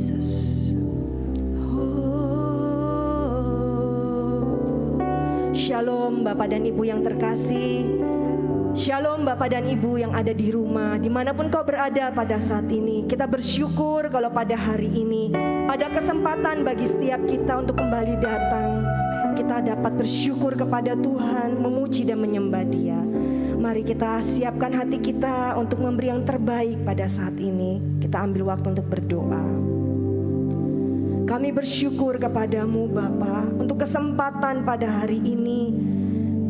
Jesus. Shalom Bapak dan Ibu yang terkasih. Shalom Bapak dan Ibu yang ada di rumah, dimanapun kau berada pada saat ini. Kita bersyukur kalau pada hari ini ada kesempatan bagi setiap kita untuk kembali datang. Kita dapat bersyukur kepada Tuhan, memuji dan menyembah Dia. Mari kita siapkan hati kita untuk memberi yang terbaik pada saat ini. Kita ambil waktu untuk berdoa. Kami bersyukur kepadamu Bapa untuk kesempatan pada hari ini.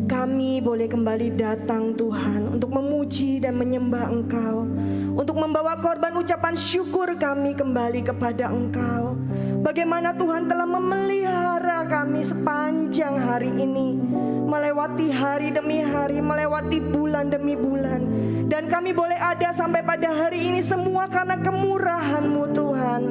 Kami boleh kembali datang Tuhan untuk memuji dan menyembah Engkau, untuk membawa korban ucapan syukur kami kembali kepada Engkau. Bagaimana Tuhan telah memelihara kami sepanjang hari ini, melewati hari demi hari, melewati bulan demi bulan. Dan kami boleh ada sampai pada hari ini semua karena kemurahan-Mu Tuhan.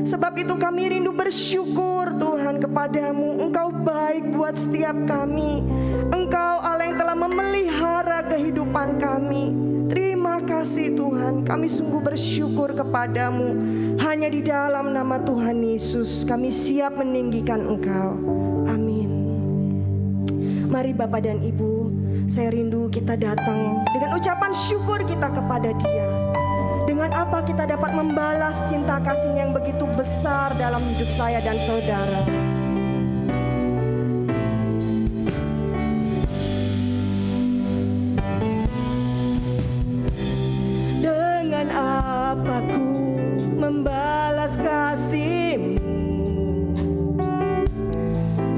Sebab itu kami rindu bersyukur Tuhan kepadamu. Engkau baik buat setiap kami. Engkau Allah yang telah memelihara kehidupan kami. Terima kasih Tuhan, kami sungguh bersyukur kepadamu. Hanya di dalam nama Tuhan Yesus kami siap meninggikan Engkau. Amin. Mari Bapak dan Ibu, saya rindu kita datang dengan ucapan syukur kita kepada Dia. Dengan apa kita dapat membalas cinta kasih-Nya yang begitu besar dalam hidup saya dan saudara. Dengan apa ku membalas kasih-Mu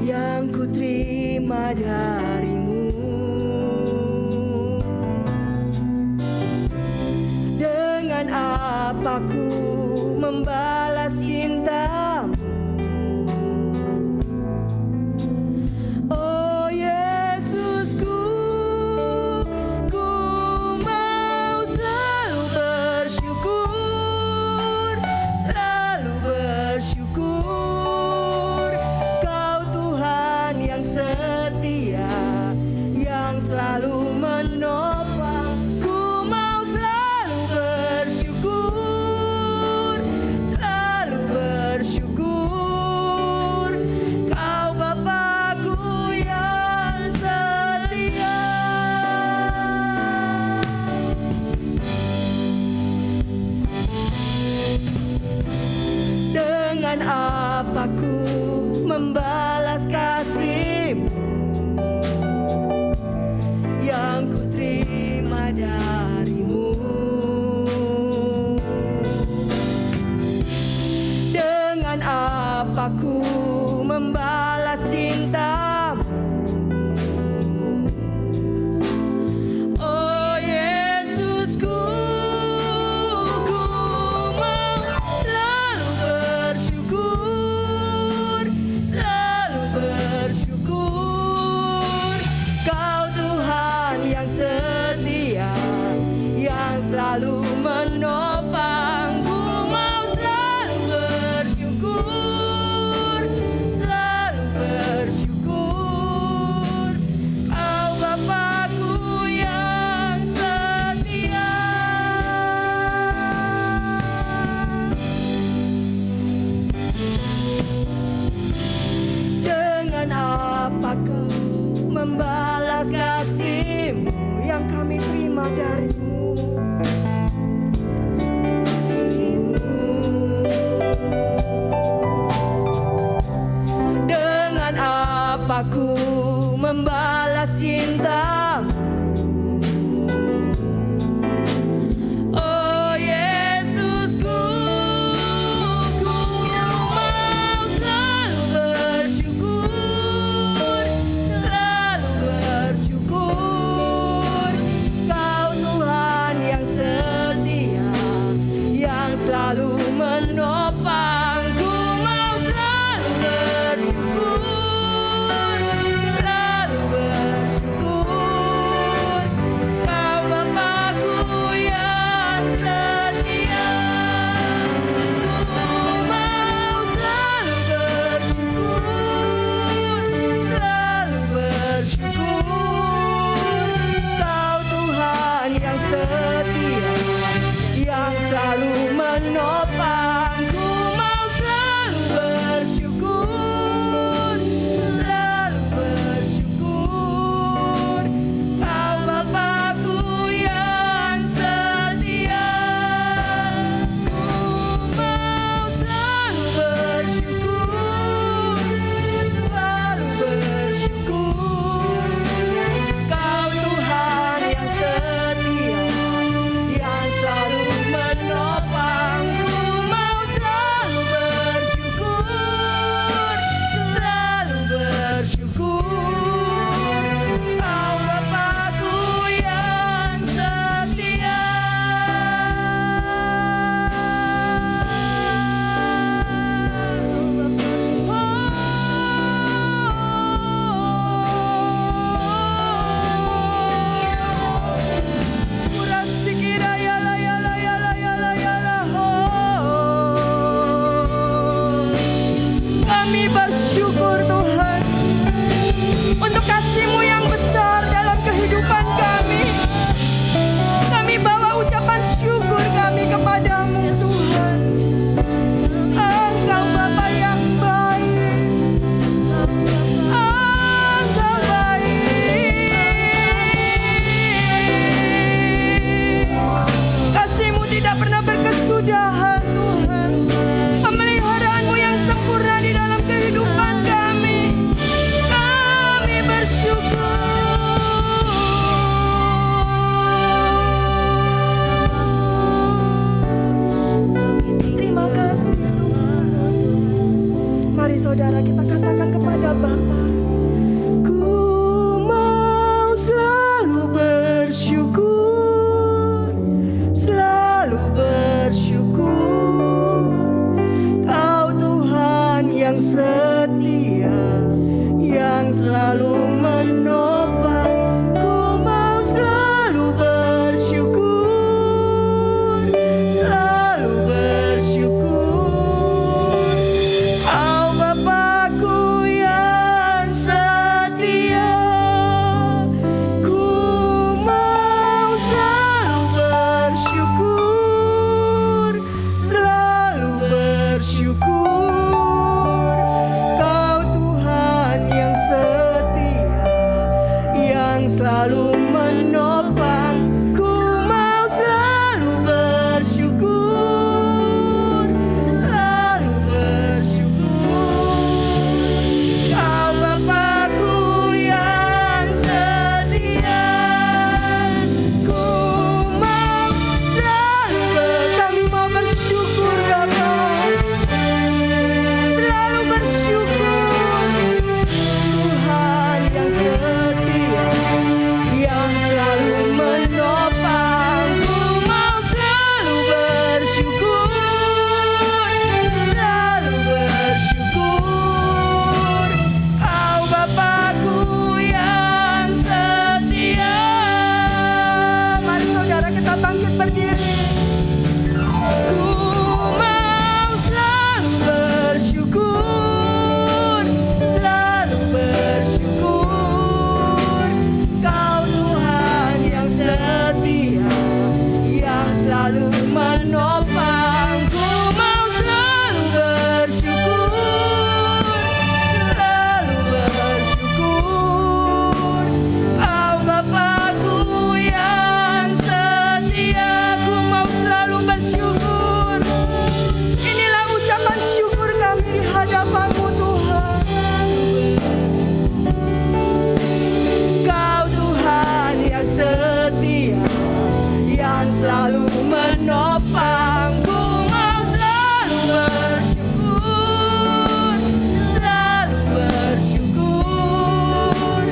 yang ku terima dari-Mu. Dengan apa ku membalas cinta-Mu? Oh Yesusku, ku mau selalu bersyukur, selalu bersyukur. Kau Tuhan yang setia, yang selalu menopang. Ku mau selalu bersyukur, selalu bersyukur. Kau Bapakku yang setia. Dengan apa ku membalas kasih-Mu yang ku terima dari-Mu? Dengan apa ku membalas cinta-Mu? Oh Yesusku, ku mau selalu bersyukur, selalu bersyukur. Kau Tuhan yang setia, yang selalu menopang. Ku mau selalu bersyukur, saudara kita katakan kepada Bapa, ku mau selalu bersyukur, selalu bersyukur. Kau Tuhan yang setia, yang selalu menopang. Ku mau selalu bersyukur, selalu bersyukur. Kau Bapa-Ku yang setia, ku mau selalu bersyukur, selalu bersyukur. Kau Tuhan yang setia, yang selalu menopang. Ku mau selalu bersyukur, selalu bersyukur. Kau Bapa-Ku yang setia, ku mau selalu kami mau bersyukur Bapa, selalu bersyukur. Tuhan yang setia, yang selalu menopang. Ku mau selalu bersyukur, selalu bersyukur. Kau Bapa-Ku yang setia. Mari saudara kita bangkit berdiri. Ku mau selalu bersyukur, selalu bersyukur. Kau Tuhan yang setia, yang selalu menopang. Ku mau selalu bersyukur, selalu bersyukur. Kau Bapa-Ku yang setia, ku mau selalu bersyukur. Inilah ucapan syukur kami di hadapan-Mu Tuhan. Kau Tuhan yang setia, yang selalu menopang. Ku mau selalu bersyukur, selalu bersyukur.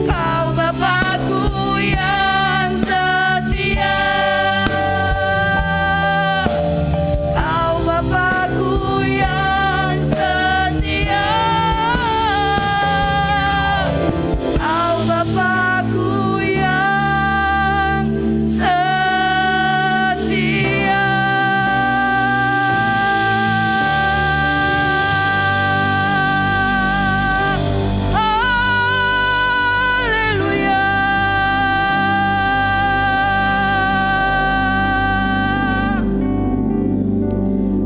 Kau Bapa-Ku yang setia, kau Bapa-Ku yang setia, kau Bapa-Ku yang setia. Haleluya.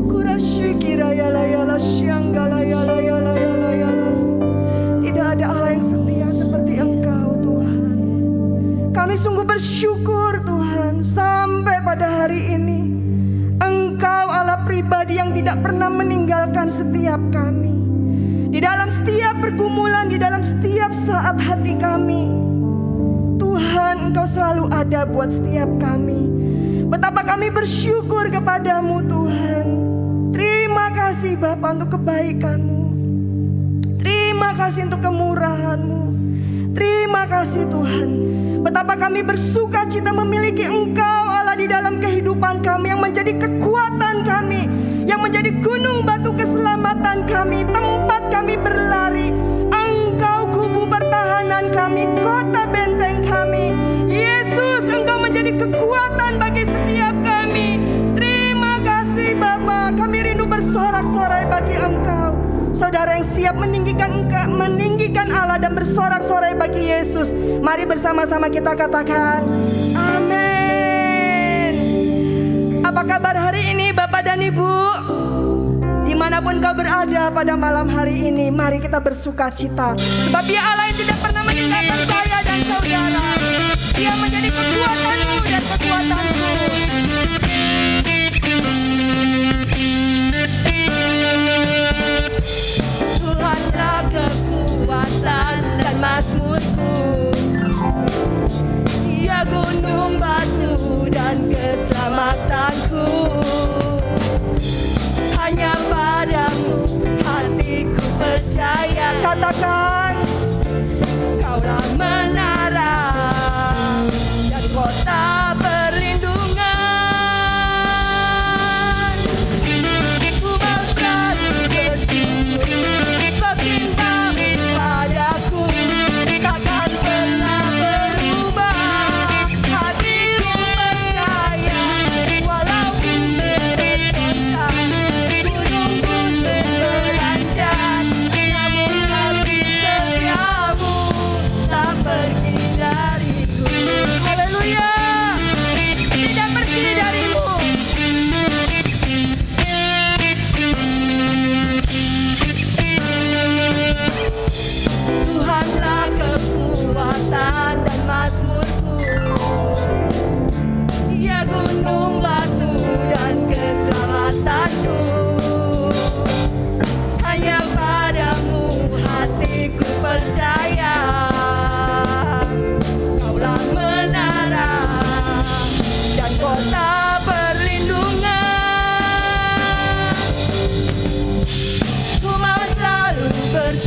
Kurasyikira yala yala syanggala yala yala yala yala. Tidak ada Allah yang setia seperti Engkau Tuhan. Kami sungguh bersyukur Tuhan, sampai pada hari ini Engkau Allah pribadi yang tidak pernah meninggalkan setiap kami. Di dalam setiap pergumulan, di dalam setiap saat hati kami, Tuhan Engkau selalu ada buat setiap kami. Betapa kami bersyukur kepadamu Tuhan. Terima kasih Bapa untuk kebaikan-Mu. Terima kasih untuk kemurahan-Mu. Terima kasih Tuhan. Betapa kami bersuka cita memiliki Engkau Allah di dalam kehidupan kami, yang menjadi kekuatan kami, yang menjadi gunung batu keselamatan kami, tempat kami berlari. Engkau kubu pertahanan kami, kota benteng kami. Yesus, Engkau menjadi kekuatan bagi setiap kami. Terima kasih Bapa. Kami rindu bersorak-sorai bagi Engkau. Saudara yang siap meninggikan Allah dan bersorak-sorai bagi Yesus, mari bersama-sama kita katakan amin. Apa kabar hari ini Bapak dan Ibu? Dimanapun kau berada pada malam hari ini, mari kita bersuka cita. Sebab Dia Allah yang tidak pernah meninggalkan saya dan saudara. Dia menjadi kekuatanmu dan kekuatanku. Tuhanlah kekuatan dan mazmurku, Dia gunung batu dan keselamatanku. Hanya padamu hatiku percaya.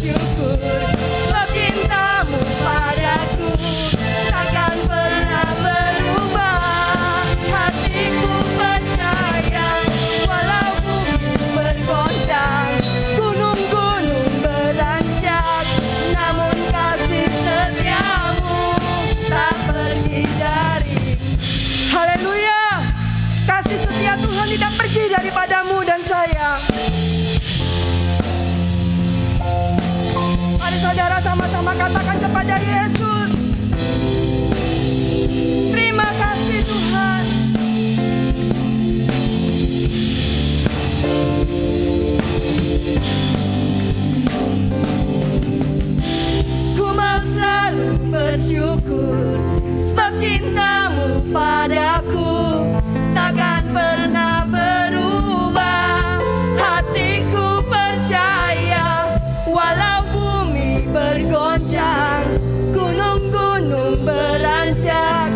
bersyukur, sebab cintamu padaku takkan pernah berubah. Hatiku percaya, walau bumi bergoncang, gunung-gunung beranjak, namun kasih setiamu tak pergi dari. Haleluya. Kasih setia Tuhan tidak pergi daripadamu dan saya. Mari saudara sama-sama katakan kepada Yesus, terima kasih Tuhan. Ku mau selalu bersyukur, sebab cintamu padaku takkan pernah berubah. Hatiku percaya, walau bumi bergoncang, gunung-gunung beranjak,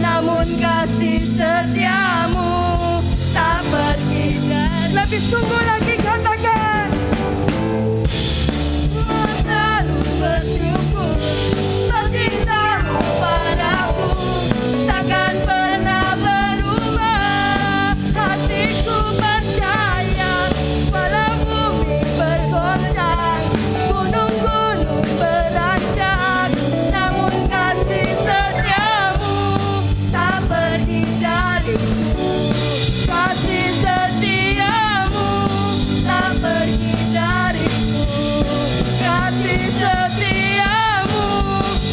namun kasih setiamu tak pergi dari. Lebih sungguh lagi katakan, ku selalu bersyukur, sebab cintamu padaku takkan pernah berubah. Hatiku percaya, walau bumi bergoncang, gunung-gunung beranjak, namun kasih setiamu tak pergi dariku. Kasih setiamu tak pergi dariku. Kasih setiamu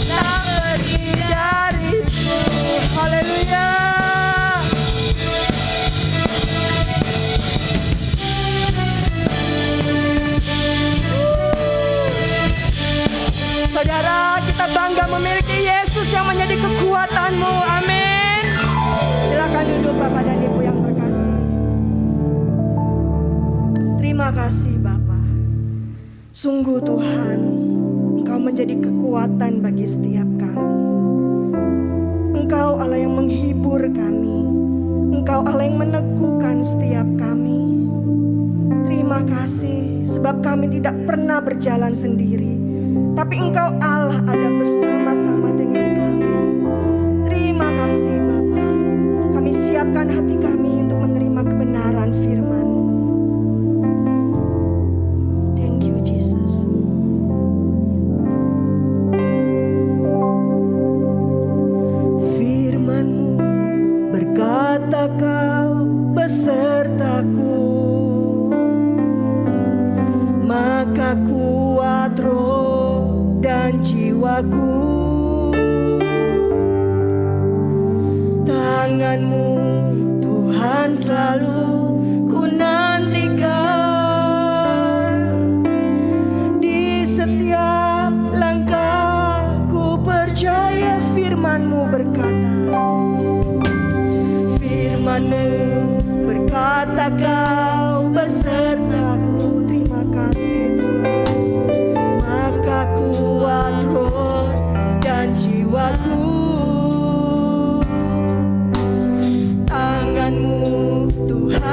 tak pergi dariku. Haleluya. Saudara, kita bangga memiliki Yesus yang menjadi kekuatanmu. Amin. Silakan duduk Bapak dan Ibu yang terkasih. Terima kasih Bapak. Sungguh Tuhan, Engkau menjadi kekuatan bagi setiap kami. Engkau Allah yang menghibur kami. Engkau Allah yang meneguhkan setiap kami. Terima kasih sebab kami tidak pernah berjalan sendiri, tapi Engkau Allah ada bersama-sama dengan kami. Terima kasih Bapa. Kami siapkan hati kami untuk menerima kebenaran firman-Mu. Thank you Jesus. Firman-Mu berkata Kau besertaku, maka kuat roh dan jiwaku. Tangan-Mu Tuhan selalu ku nantikan. Di setiap langkah ku percaya firman-Mu berkata, firman-Mu berkata Kau besertaku. Terima kasih Tuhan. Maka kuat roh dan jiwaku. Tangan-Mu Tuhan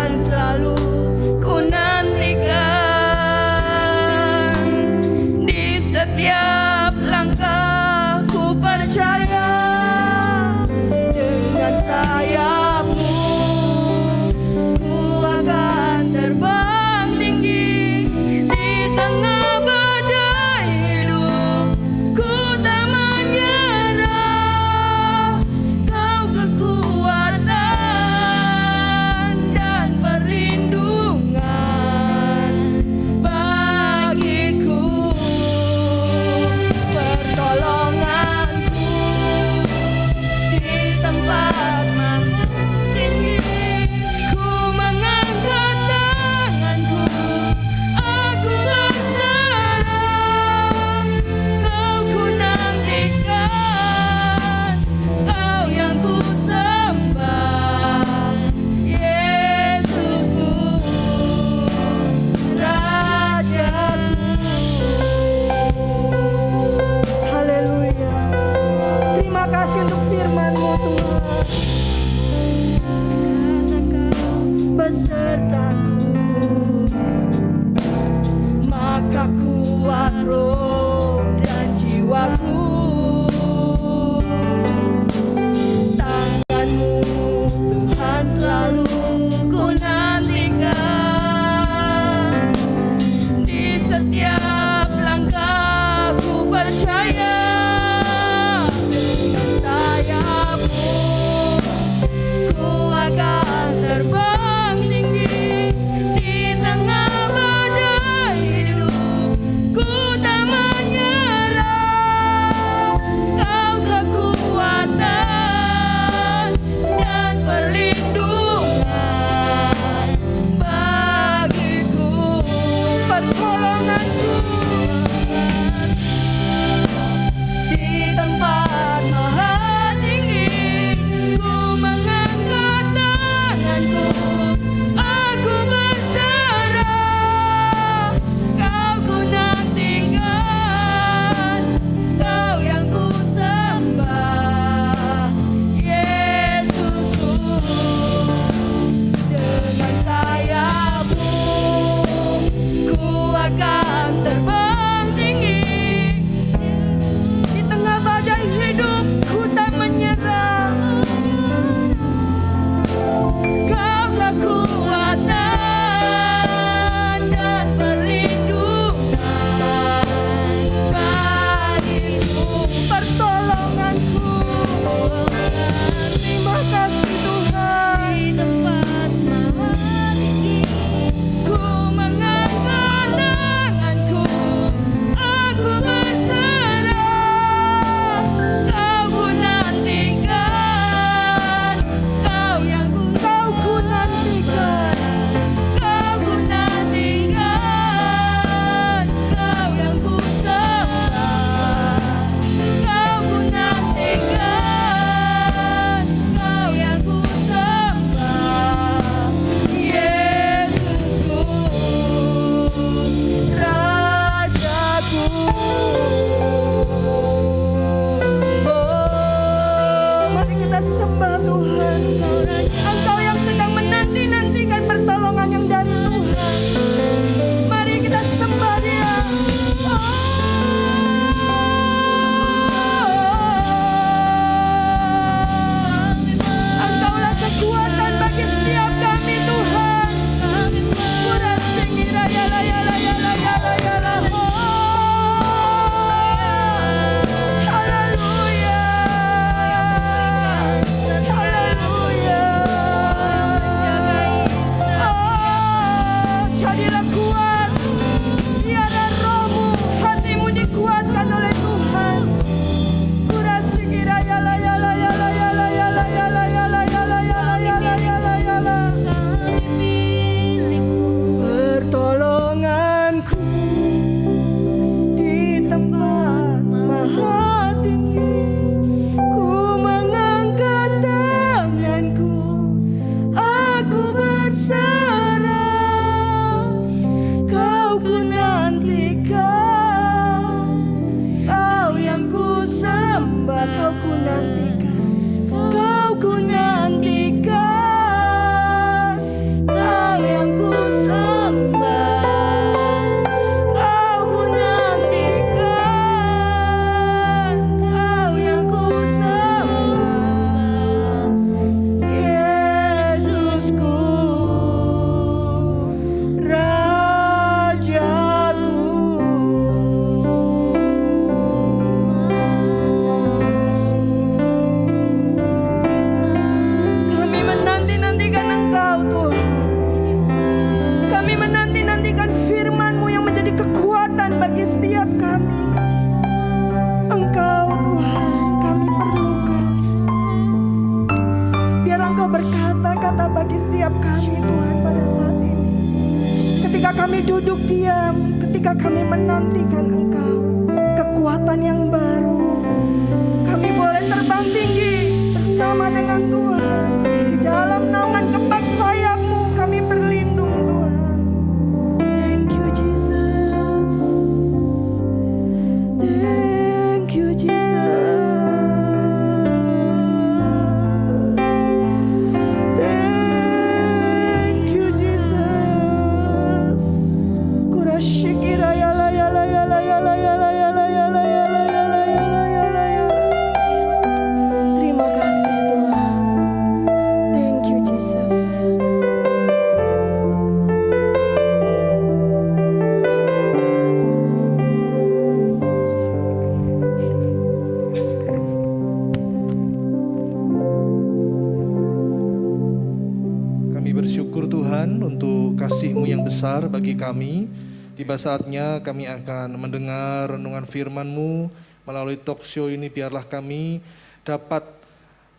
Kau kuat roh dan jiwaku. Tangan-Mu Tuhan selalu ku nantikan. Di setiap langkah ku percaya sayap-Mu ku akan terbang tinggi. Di tengah badai hidup ku tak menyerah. Kau kekuatan dan perlindungan bagiku, pertolonganku. Di tempat maha tinggi ku mengangkat tanganku, aku berserah. Kau ku nantikan, Kau yang ku sembah, Yesusku. Dengan sayap-Mu ku akan terbang tinggi. Di tengah badai hidup ku tak menyerah. Kau kekuatan dan perlindungan bagiku, pertolonganku. Terima kasih Tuhan. Di tempat maha tinggi ku mengangkat tanganku, aku berserah. Kau ku nantikan, Kau yang ku nantikan. Kau ku nantikan, Kau yang ku sembah. Kau ku nantikan, Kau yang ku sembah, Yesusku, Rajaku. Oh, mari kita sembah Tuhan. Engkau yang sedang menanti-nantikan pertolongan yang dari Tuhan. Mari kita sembah Dia. Engkaulah kekuatan bagi setiap kami Tuhan. Kurang tinggi raya raya raya raya raya raya. Haleluya. Haleluya. Jadilah kuat. Biarlah rohmu, hatimu dikuatkan oleh Tuhan. Kurasiki raya raya raya raya raya raya raya raya raya raya raya raya. Pertolonganku di tempat maha tinggi, ku mengangkat tanganku, aku berserah. Kau ku nantikan, Kau yang ku sembah. Kau ku nantikan, Kau ku nantikan, Kau yang ku sembah. Kau ku nantikan, Kau yang ku sembah, Yesusku, Rajaku. Kami menanti-nantikan Engkau Tuhan. Kami menanti-nantikan firman-Mu yang menjadi kekuatan bagi setiap kami. Engkau Tuhan kami perlukan. Biarlah Engkau berkata-kata bagi setiap kami Tuhan pada saat ini. Ketika kami duduk diam, ketika kami menantikan Engkau, kekuatan yang baru. Kami boleh terbang tinggi bersama dengan Tuhan. Di dalam naungan kepak sayap-Mu kami berlindung Tuhan. Thank you Jesus. Thank you Jesus. Thank you Jesus. Kurashikiraya bagi kami. Tiba saatnya kami akan mendengar renungan firman-Mu melalui talk show ini. Biarlah kami dapat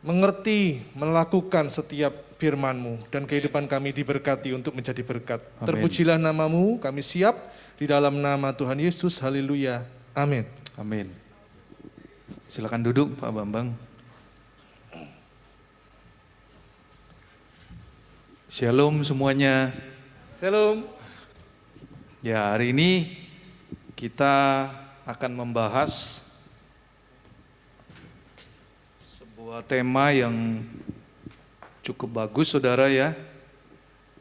mengerti, melakukan setiap firman-Mu, dan kehidupan kami diberkati untuk menjadi berkat. Amin. Terpujilah nama-Mu, kami siap di dalam nama Tuhan Yesus. Haleluya. Amin. Amin. Silakan duduk Pak Bambang. Shalom semuanya. Shalom. Ya, hari ini kita akan membahas sebuah tema yang cukup bagus saudara ya.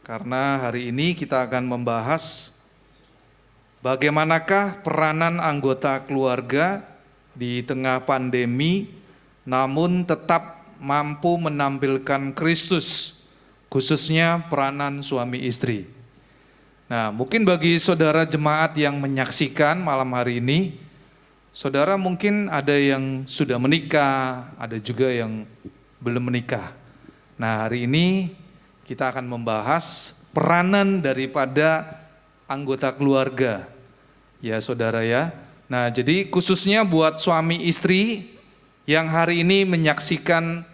Karena hari ini kita akan membahas bagaimanakah peranan anggota keluarga di tengah pandemi namun tetap mampu menampilkan Kristus, khususnya peranan suami istri. Nah, mungkin bagi saudara jemaat yang menyaksikan malam hari ini, saudara mungkin ada yang sudah menikah, ada juga yang belum menikah. Nah, hari ini kita akan membahas peranan daripada anggota keluarga. Ya, saudara ya. Nah, jadi khususnya buat suami istri yang hari ini menyaksikan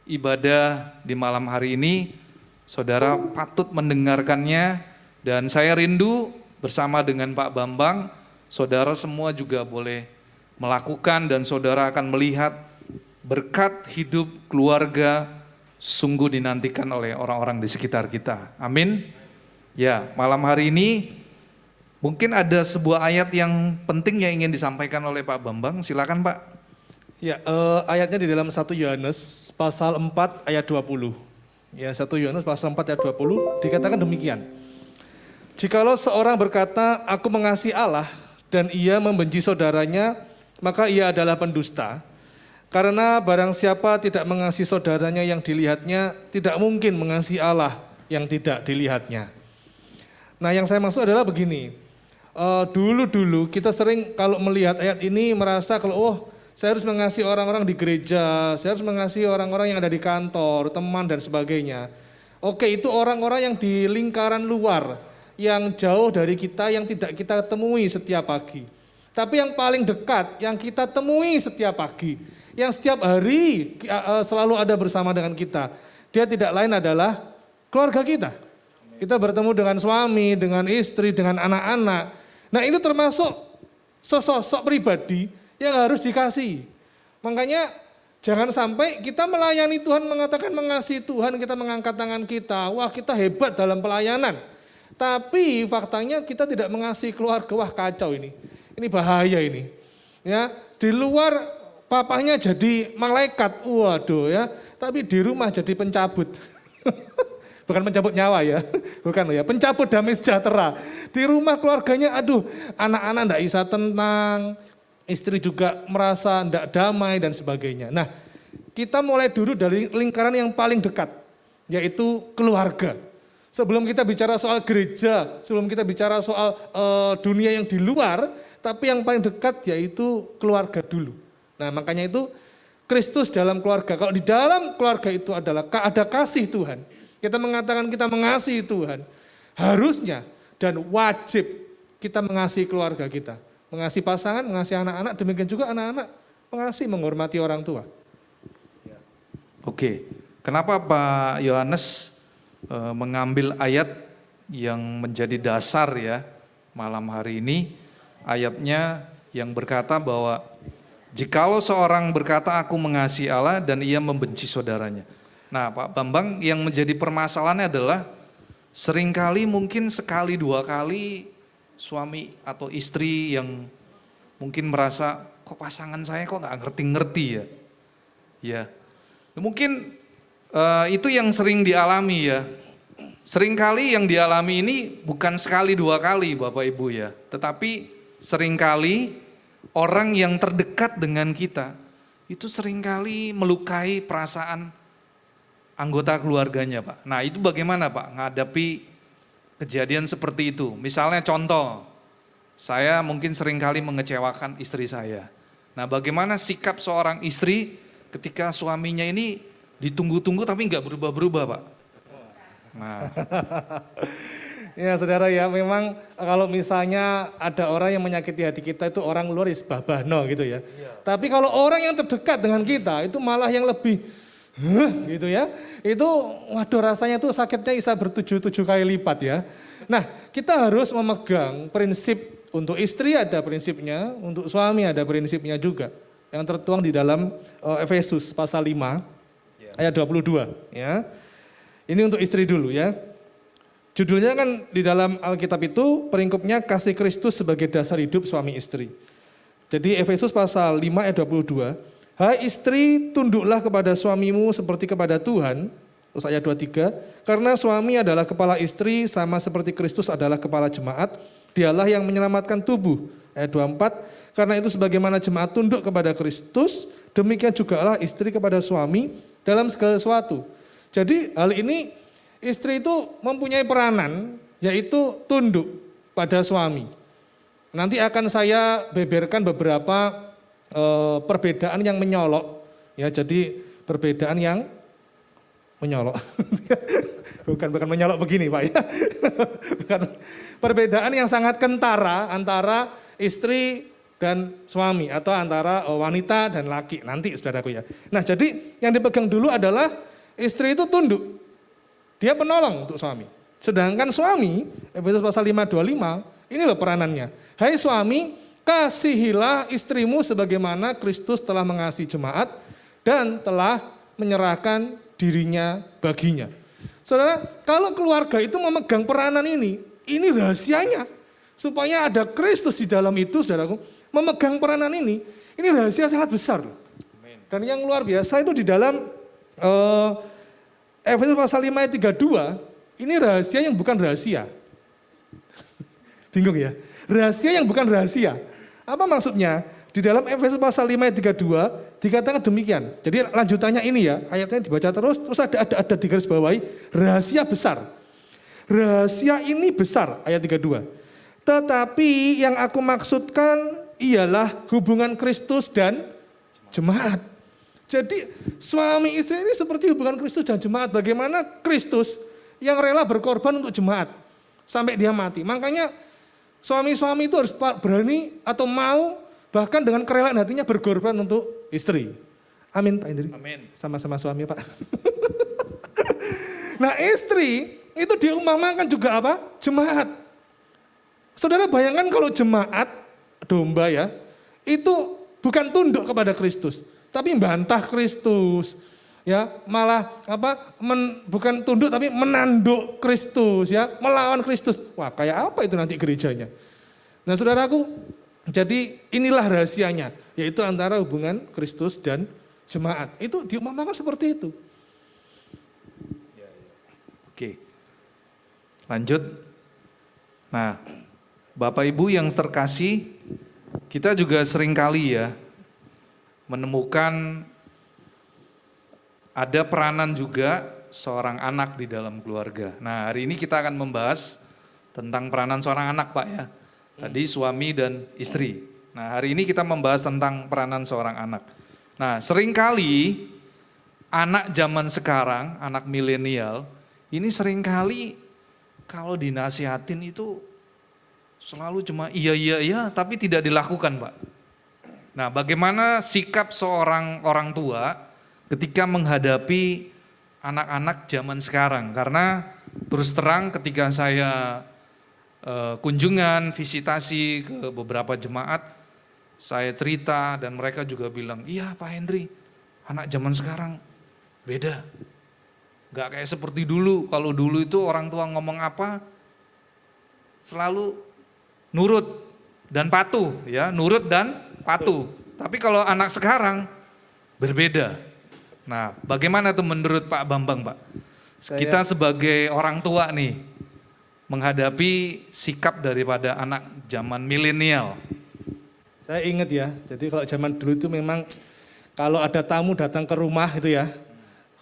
ibadah di malam hari ini, saudara patut mendengarkannya. Dan saya rindu bersama dengan Pak Bambang, saudara semua juga boleh melakukan dan saudara akan melihat berkat hidup keluarga sungguh dinantikan oleh orang-orang di sekitar kita. Amin. Ya, malam hari ini mungkin ada sebuah ayat yang penting yang ingin disampaikan oleh Pak Bambang. Silakan Pak. Ya, ayatnya di dalam 1 Yohanes pasal 4 ayat 20. Ya, 1 Yohanes pasal 4 ayat 20 dikatakan demikian. Jikalau seorang berkata, aku mengasihi Allah, dan ia membenci saudaranya, maka ia adalah pendusta. Karena barang siapa tidak mengasihi saudaranya yang dilihatnya, tidak mungkin mengasihi Allah yang tidak dilihatnya. Nah, yang saya maksud adalah begini, dulu-dulu kita sering kalau melihat ayat ini merasa kalau saya harus mengasihi orang-orang di gereja, saya harus mengasihi orang-orang yang ada di kantor, teman dan sebagainya. Oke, itu orang-orang yang di lingkaran luar, yang jauh dari kita, yang tidak kita temui setiap pagi. Tapi yang paling dekat, yang kita temui setiap pagi, yang setiap hari selalu ada bersama dengan kita, dia tidak lain adalah keluarga kita. Kita bertemu dengan suami, dengan istri, dengan anak-anak. Nah, ini termasuk sesosok pribadi yang harus dikasihi. Makanya jangan sampai kita melayani Tuhan, mengatakan mengasihi Tuhan, kita mengangkat tangan kita, wah kita hebat dalam pelayanan. Tapi faktanya kita tidak mengasihi keluarga, wah kacau ini. Ini bahaya ini. Ya, di luar papahnya jadi malaikat, waduh ya. Tapi di rumah jadi pencabut. Bukan pencabut nyawa ya, bukan ya, pencabut damai sejahtera. Di rumah keluarganya, aduh, anak-anak enggak bisa tenang, istri juga merasa enggak damai dan sebagainya. Nah, kita mulai dulu dari lingkaran yang paling dekat, yaitu keluarga. Sebelum kita bicara soal gereja, sebelum kita bicara soal dunia yang di luar, tapi yang paling dekat yaitu keluarga dulu. Nah, makanya itu Kristus dalam keluarga. Kalau di dalam keluarga itu adalah ada kasih Tuhan. Kita mengatakan kita mengasihi Tuhan. Harusnya dan wajib kita mengasihi keluarga kita. Mengasihi pasangan, mengasihi anak-anak, demikian juga anak-anak mengasihi, menghormati orang tua. Oke, kenapa Pak Yohanes mengambil ayat yang menjadi dasar ya malam hari ini, ayatnya yang berkata bahwa jikalau seorang berkata aku mengasihi Allah dan ia membenci saudaranya. Nah Pak Bambang, yang menjadi permasalahannya adalah seringkali mungkin sekali dua kali suami atau istri yang mungkin merasa kok pasangan saya kok nggak ngerti-ngerti ya. Ya, mungkin itu yang sering dialami ya. Seringkali yang dialami ini bukan sekali dua kali Bapak Ibu ya, tetapi seringkali orang yang terdekat dengan kita itu seringkali melukai perasaan anggota keluarganya Pak. Nah itu bagaimana Pak menghadapi kejadian seperti itu? Misalnya contoh, saya mungkin seringkali mengecewakan istri saya. Nah bagaimana sikap seorang istri ketika suaminya ini ditunggu-tunggu tapi nggak berubah-berubah Pak? Nah, Ya saudara ya, memang kalau misalnya ada orang yang menyakiti hati kita itu orang luar ya bahno gitu ya. Tapi kalau orang yang terdekat dengan kita itu malah yang lebih gitu ya. Itu waduh rasanya tuh sakitnya bisa bertujuh-tujuh kali lipat ya. Nah kita harus memegang prinsip, untuk istri ada prinsipnya, untuk suami ada prinsipnya juga. Yang tertuang di dalam Efesus pasal 5 ayat 22 ya. Ini untuk istri dulu ya. Judulnya kan di dalam Alkitab itu peringkupnya kasih Kristus sebagai dasar hidup suami istri. Jadi Efesus pasal 5 ayat 22. Hai istri, tunduklah kepada suamimu seperti kepada Tuhan. Terus ayat 23. Karena suami adalah kepala istri sama seperti Kristus adalah kepala jemaat. Dialah yang menyelamatkan tubuh. Ayat 24. Karena itu sebagaimana jemaat tunduk kepada Kristus, demikian jugalah istri kepada suami dalam segala sesuatu. Jadi hal ini istri itu mempunyai peranan, yaitu tunduk pada suami. Nanti akan saya beberkan beberapa perbedaan yang menyolok. Ya, jadi perbedaan yang menyolok. bukan menyolok begini Pak ya. Bukan. Perbedaan yang sangat kentara antara istri dan suami atau antara wanita dan laki. Nanti saudaraku ya. Nah jadi yang dipegang dulu adalah istri itu tunduk. Dia penolong untuk suami. Sedangkan suami, Efesus pasal 5:25, ini loh peranannya. Hai suami, kasihilah istrimu sebagaimana Kristus telah mengasihi jemaat dan telah menyerahkan dirinya baginya. Saudara, kalau keluarga itu memegang peranan ini rahasianya. Supaya ada Kristus di dalam itu, saudaraku, memegang peranan ini rahasia sangat besar. Dan yang luar biasa itu di dalam Efesus pasal 5 ayat 32, ini rahasia yang bukan rahasia. Bingung ya? Rahasia yang bukan rahasia. Apa maksudnya? Di dalam Efesus pasal 5 ayat 32 dikatakan demikian. Jadi lanjutannya ini ya, ayatnya dibaca terus ada di garis bawahi, rahasia besar. Rahasia ini besar, ayat 32. Tetapi yang aku maksudkan ialah hubungan Kristus dan jemaat. Jadi suami istri ini seperti hubungan Kristus dan jemaat. Bagaimana Kristus yang rela berkorban untuk jemaat sampai dia mati. Makanya suami-suami itu harus berani atau mau bahkan dengan kerelaan hatinya berkorban untuk istri. Amin Pak Indri. Amin. Sama-sama suami Pak. Nah istri itu diumpamakan juga apa? Jemaat. Saudara bayangkan kalau jemaat domba ya, itu bukan tunduk kepada Kristus, tapi membantah Kristus, ya malah bukan tunduk tapi menanduk Kristus, ya melawan Kristus. Wah kayak apa itu nanti gerejanya? Nah saudaraku, jadi inilah rahasianya, yaitu antara hubungan Kristus dan jemaat. Itu diumpamakan seperti itu. Oke, lanjut. Nah, Bapak Ibu yang terkasih, kita juga seringkali ya menemukan ada peranan juga seorang anak di dalam keluarga. Nah, hari ini kita akan membahas tentang peranan seorang anak, Pak ya. Tadi suami dan istri. Nah, hari ini kita membahas tentang peranan seorang anak. Nah, seringkali anak zaman sekarang, anak milenial, ini seringkali kalau dinasihatin itu selalu cuma iya, tapi tidak dilakukan, Pak. Nah, bagaimana sikap seorang orang tua ketika menghadapi anak-anak zaman sekarang? Karena terus terang ketika saya kunjungan, visitasi ke beberapa jemaat, saya cerita dan mereka juga bilang, iya Pak Hendri, anak zaman sekarang beda. Gak kayak seperti dulu, kalau dulu itu orang tua ngomong apa, selalu nurut dan patuh, ya nurut dan patuh. Tapi kalau anak sekarang berbeda. Nah, bagaimana tuh menurut Pak Bambang, Pak? Kita sebagai orang tua nih, menghadapi sikap daripada anak zaman milenial. Saya ingat ya, jadi kalau zaman dulu itu memang kalau ada tamu datang ke rumah itu ya,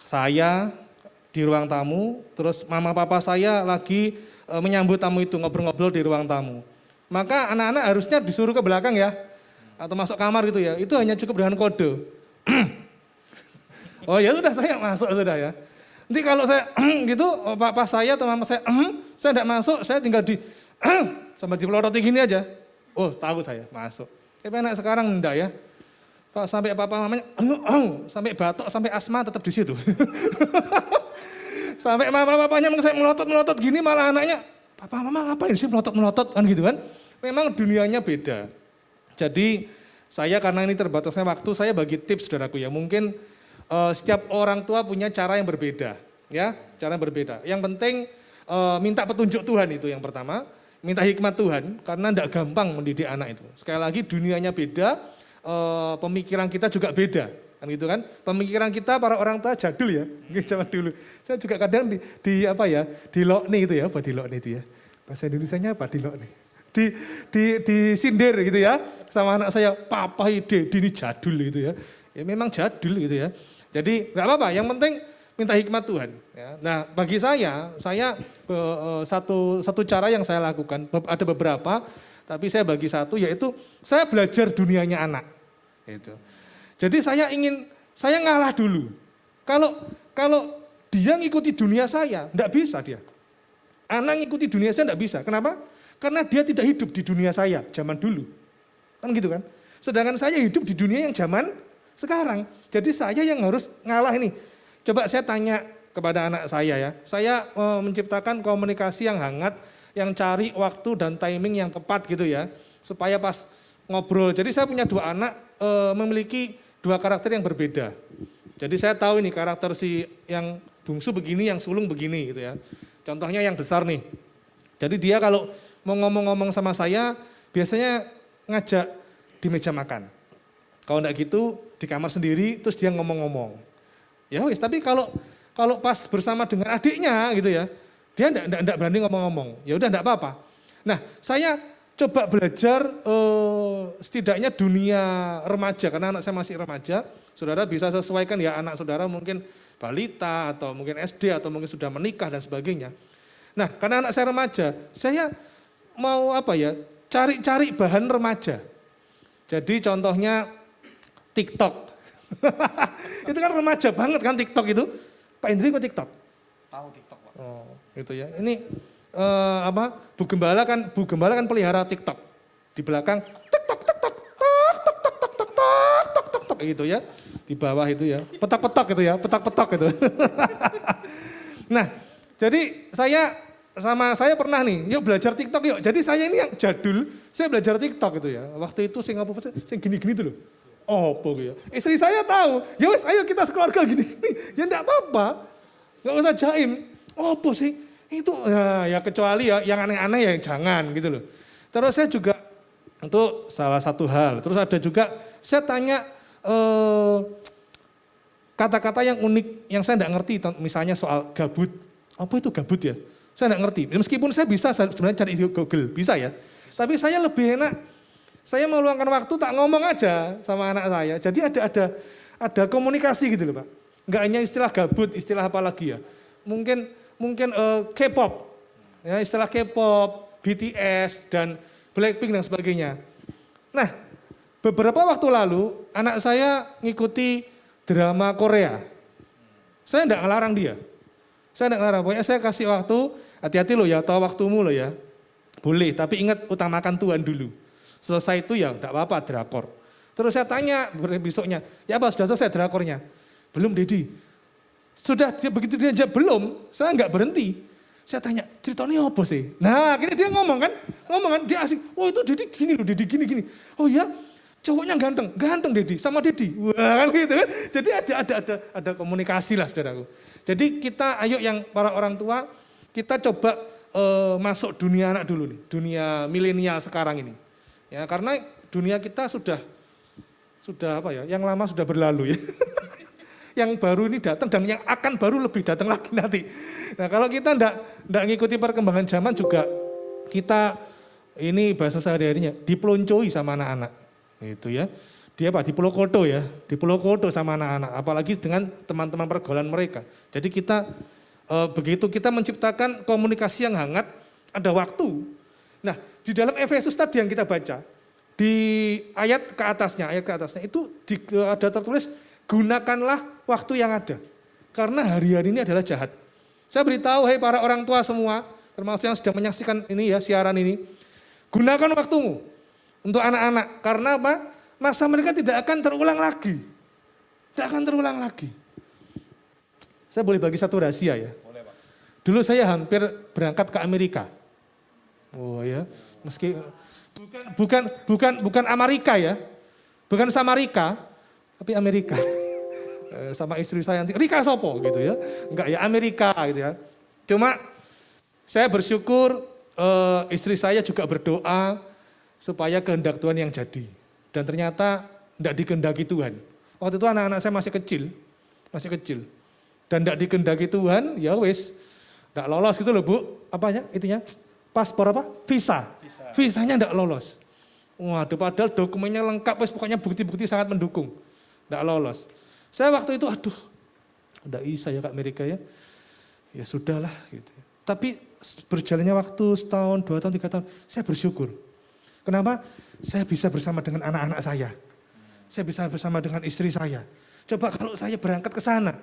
saya di ruang tamu, terus mama papa saya lagi menyambut tamu itu, ngobrol-ngobrol di ruang tamu. Maka anak-anak harusnya disuruh ke belakang ya, atau masuk kamar gitu ya, itu hanya cukup dengan kode. Oh ya sudah saya masuk sudah ya. Nanti kalau saya gitu, papa saya atau mama saya Saya tidak masuk, saya tinggal di sampai dipeloroti gini aja. Oh tahu saya masuk. Tapi anak sekarang enggak ya. Pak sampai apa-apa namanya, sampai batuk, sampai asma tetap di situ. Sampai mama-papanya saya melotot gini malah anaknya, papa mama ngapain sih melotot kan gitu kan. Memang dunianya beda. Jadi saya karena ini terbatasnya waktu, saya bagi tips saudaraku ya. Mungkin setiap orang tua punya cara yang berbeda. Ya, cara yang berbeda. Yang penting minta petunjuk Tuhan itu yang pertama. Minta hikmat Tuhan, karena tidak gampang mendidik anak itu. Sekali lagi dunianya beda, pemikiran kita juga beda. Kan gitu kan? Pemikiran kita para orang tua jadul ya, mungkin zaman dulu. Saya juga kadang dilokne itu ya, apa dilokne itu ya? Bahasa Indonesianya apa dilokne? Disindir gitu ya, sama anak saya, papa ide, ini jadul gitu ya. Ya memang jadul gitu ya. Jadi nggak apa-apa, yang penting minta hikmat Tuhan. Ya. Nah bagi saya satu cara yang saya lakukan, ada beberapa, tapi saya bagi satu, yaitu saya belajar dunianya anak. Gitu. Jadi saya ngalah dulu. Kalau dia ngikuti dunia saya, enggak bisa dia. Anak ngikuti dunia saya enggak bisa. Kenapa? Karena dia tidak hidup di dunia saya zaman dulu. Kan gitu kan? Sedangkan saya hidup di dunia yang zaman sekarang. Jadi saya yang harus ngalah ini. Coba saya tanya kepada anak saya ya. Saya menciptakan komunikasi yang hangat, yang cari waktu dan timing yang tepat gitu ya. Supaya pas ngobrol. Jadi saya punya 2 anak memiliki 2 karakter yang berbeda. Jadi saya tahu ini karakter si yang bungsu begini, yang sulung begini gitu ya. Contohnya yang besar nih. Jadi dia kalau mau ngomong-ngomong sama saya, biasanya ngajak di meja makan. Kalau enggak gitu di kamar sendiri, terus dia ngomong-ngomong. Ya wis, tapi kalau pas bersama dengan adiknya gitu ya, dia enggak berani ngomong-ngomong. Ya udah enggak apa-apa. Nah, saya coba belajar setidaknya dunia remaja, karena anak saya masih remaja. Saudara bisa sesuaikan ya, anak saudara mungkin balita atau mungkin SD atau mungkin sudah menikah dan sebagainya. Nah karena anak saya remaja, saya mau cari-cari bahan remaja. Jadi contohnya TikTok. Itu kan remaja banget kan TikTok itu. Pak Indri kok TikTok? Tahu TikTok, Pak. Oh gitu ya. Ini Bu Gembala kan pelihara TikTok. Di belakang TikTok gitu ya. Di bawah itu ya, petak-petak gitu ya, petak-petak gitu. Nah, jadi saya pernah nih, yuk belajar TikTok yuk. Jadi saya ini yang jadul, saya belajar TikTok gitu ya. Waktu itu saya gini-gini tuh loh. Oh, ya. Istri saya tahu, ya wes ayo kita sekeluarga gini. Ya enggak apa-apa, enggak usah jaim. Oh, sih? Itu ya kecuali ya yang aneh-aneh ya jangan gitu loh. Terus saya juga untuk salah satu hal. Terus ada juga saya tanya kata-kata yang unik yang saya enggak ngerti, misalnya soal gabut. Apa itu gabut ya? Saya enggak ngerti. Meskipun saya bisa sebenarnya cari di Google, bisa ya. Tapi saya lebih enak, saya meluangkan waktu tak ngomong aja sama anak saya. Jadi ada komunikasi gitu loh Pak. Enggak hanya istilah gabut, istilah apa lagi ya. Mungkin K-pop, ya, istilah K-pop, BTS, dan Blackpink dan sebagainya. Nah, beberapa waktu lalu anak saya ngikuti drama Korea. Saya enggak ngelarang dia. Saya enggak ngelarang, pokoknya saya kasih waktu, hati-hati loh ya, tahu waktumu loh ya. Boleh, tapi ingat utamakan Tuhan dulu. Selesai itu ya enggak apa-apa drakor. Terus saya tanya besoknya, ya apa sudah selesai drakornya? Belum Dedi. Sudah begitu dia jawab belum, saya enggak berhenti. Saya tanya, ceritanya apa sih? Nah akhirnya dia ngomong kan, dia asik. Oh itu Dedi gini loh, Dedi gini. Oh iya, cowoknya ganteng Dedi, sama Dedi. Wah kan gitu kan. Jadi ada komunikasi lah saudaraku. Jadi kita ayo yang para orang tua, kita coba masuk dunia anak dulu nih, dunia milenial sekarang ini. Ya karena dunia kita sudah apa ya, yang lama sudah berlalu ya. Yang baru ini datang dan yang akan baru lebih datang lagi nanti. Nah kalau kita enggak ngikuti perkembangan zaman juga, kita ini bahasa sehari-harinya diploncoi sama anak-anak. Gitu ya. Dia dipelokoto ya, dipelokoto sama anak-anak. Apalagi dengan teman-teman pergaulan mereka. Jadi kita begitu kita menciptakan komunikasi yang hangat, ada waktu. Nah di dalam Efesus tadi yang kita baca, di ayat ke atasnya itu ada tertulis, gunakanlah waktu yang ada. Karena hari-hari ini adalah jahat. Saya beritahu, hai para orang tua semua, termasuk yang sedang menyaksikan ini ya, siaran ini. Gunakan waktumu untuk anak-anak. Karena apa? Masa mereka tidak akan terulang lagi. Tidak akan terulang lagi. Saya boleh bagi satu rahasia ya. Boleh, Pak. Dulu saya hampir berangkat ke Amerika. Oh ya, meski bukan Amerika ya. Bukan Samarika, tapi Amerika. Sama istri saya nanti, Rika Sopo gitu ya. Enggak ya, Amerika gitu ya. Cuma saya bersyukur istri saya juga berdoa supaya kehendak Tuhan yang jadi. Dan ternyata tidak dikehendaki Tuhan. Waktu itu anak-anak saya masih kecil. Dan tidak dikehendaki Tuhan, ya wis, tidak lolos gitu loh Bu. Apanya itunya? Paspor apa? Visa. Visanya tidak lolos. Waduh, padahal dokumennya lengkap, pokoknya bukti-bukti sangat mendukung. Tidak lolos. Saya waktu itu, aduh, udah bisa ya Kak Amerika ya. Ya sudahlah gitu. Tapi berjalannya waktu setahun, 2 tahun, 3 tahun, saya bersyukur. Kenapa? Saya bisa bersama dengan anak-anak saya. Saya bisa bersama dengan istri saya. Coba kalau saya berangkat ke sana,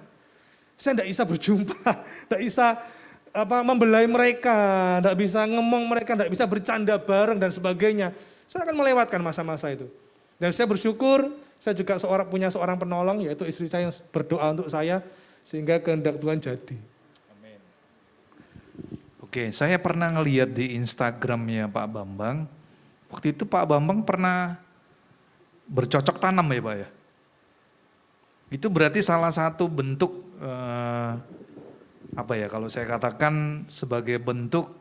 saya tidak bisa berjumpa, tidak bisa membelai mereka, tidak bisa ngomong mereka, tidak bisa bercanda bareng dan sebagainya. Saya akan melewatkan masa-masa itu. Dan saya bersyukur, saya juga punya seorang penolong, yaitu istri saya yang berdoa untuk saya, sehingga kehendak Tuhan jadi. Amin. Oke, saya pernah ngelihat di Instagramnya Pak Bambang, waktu itu Pak Bambang pernah bercocok tanam ya Pak ya? Itu berarti salah satu bentuk, kalau saya katakan sebagai bentuk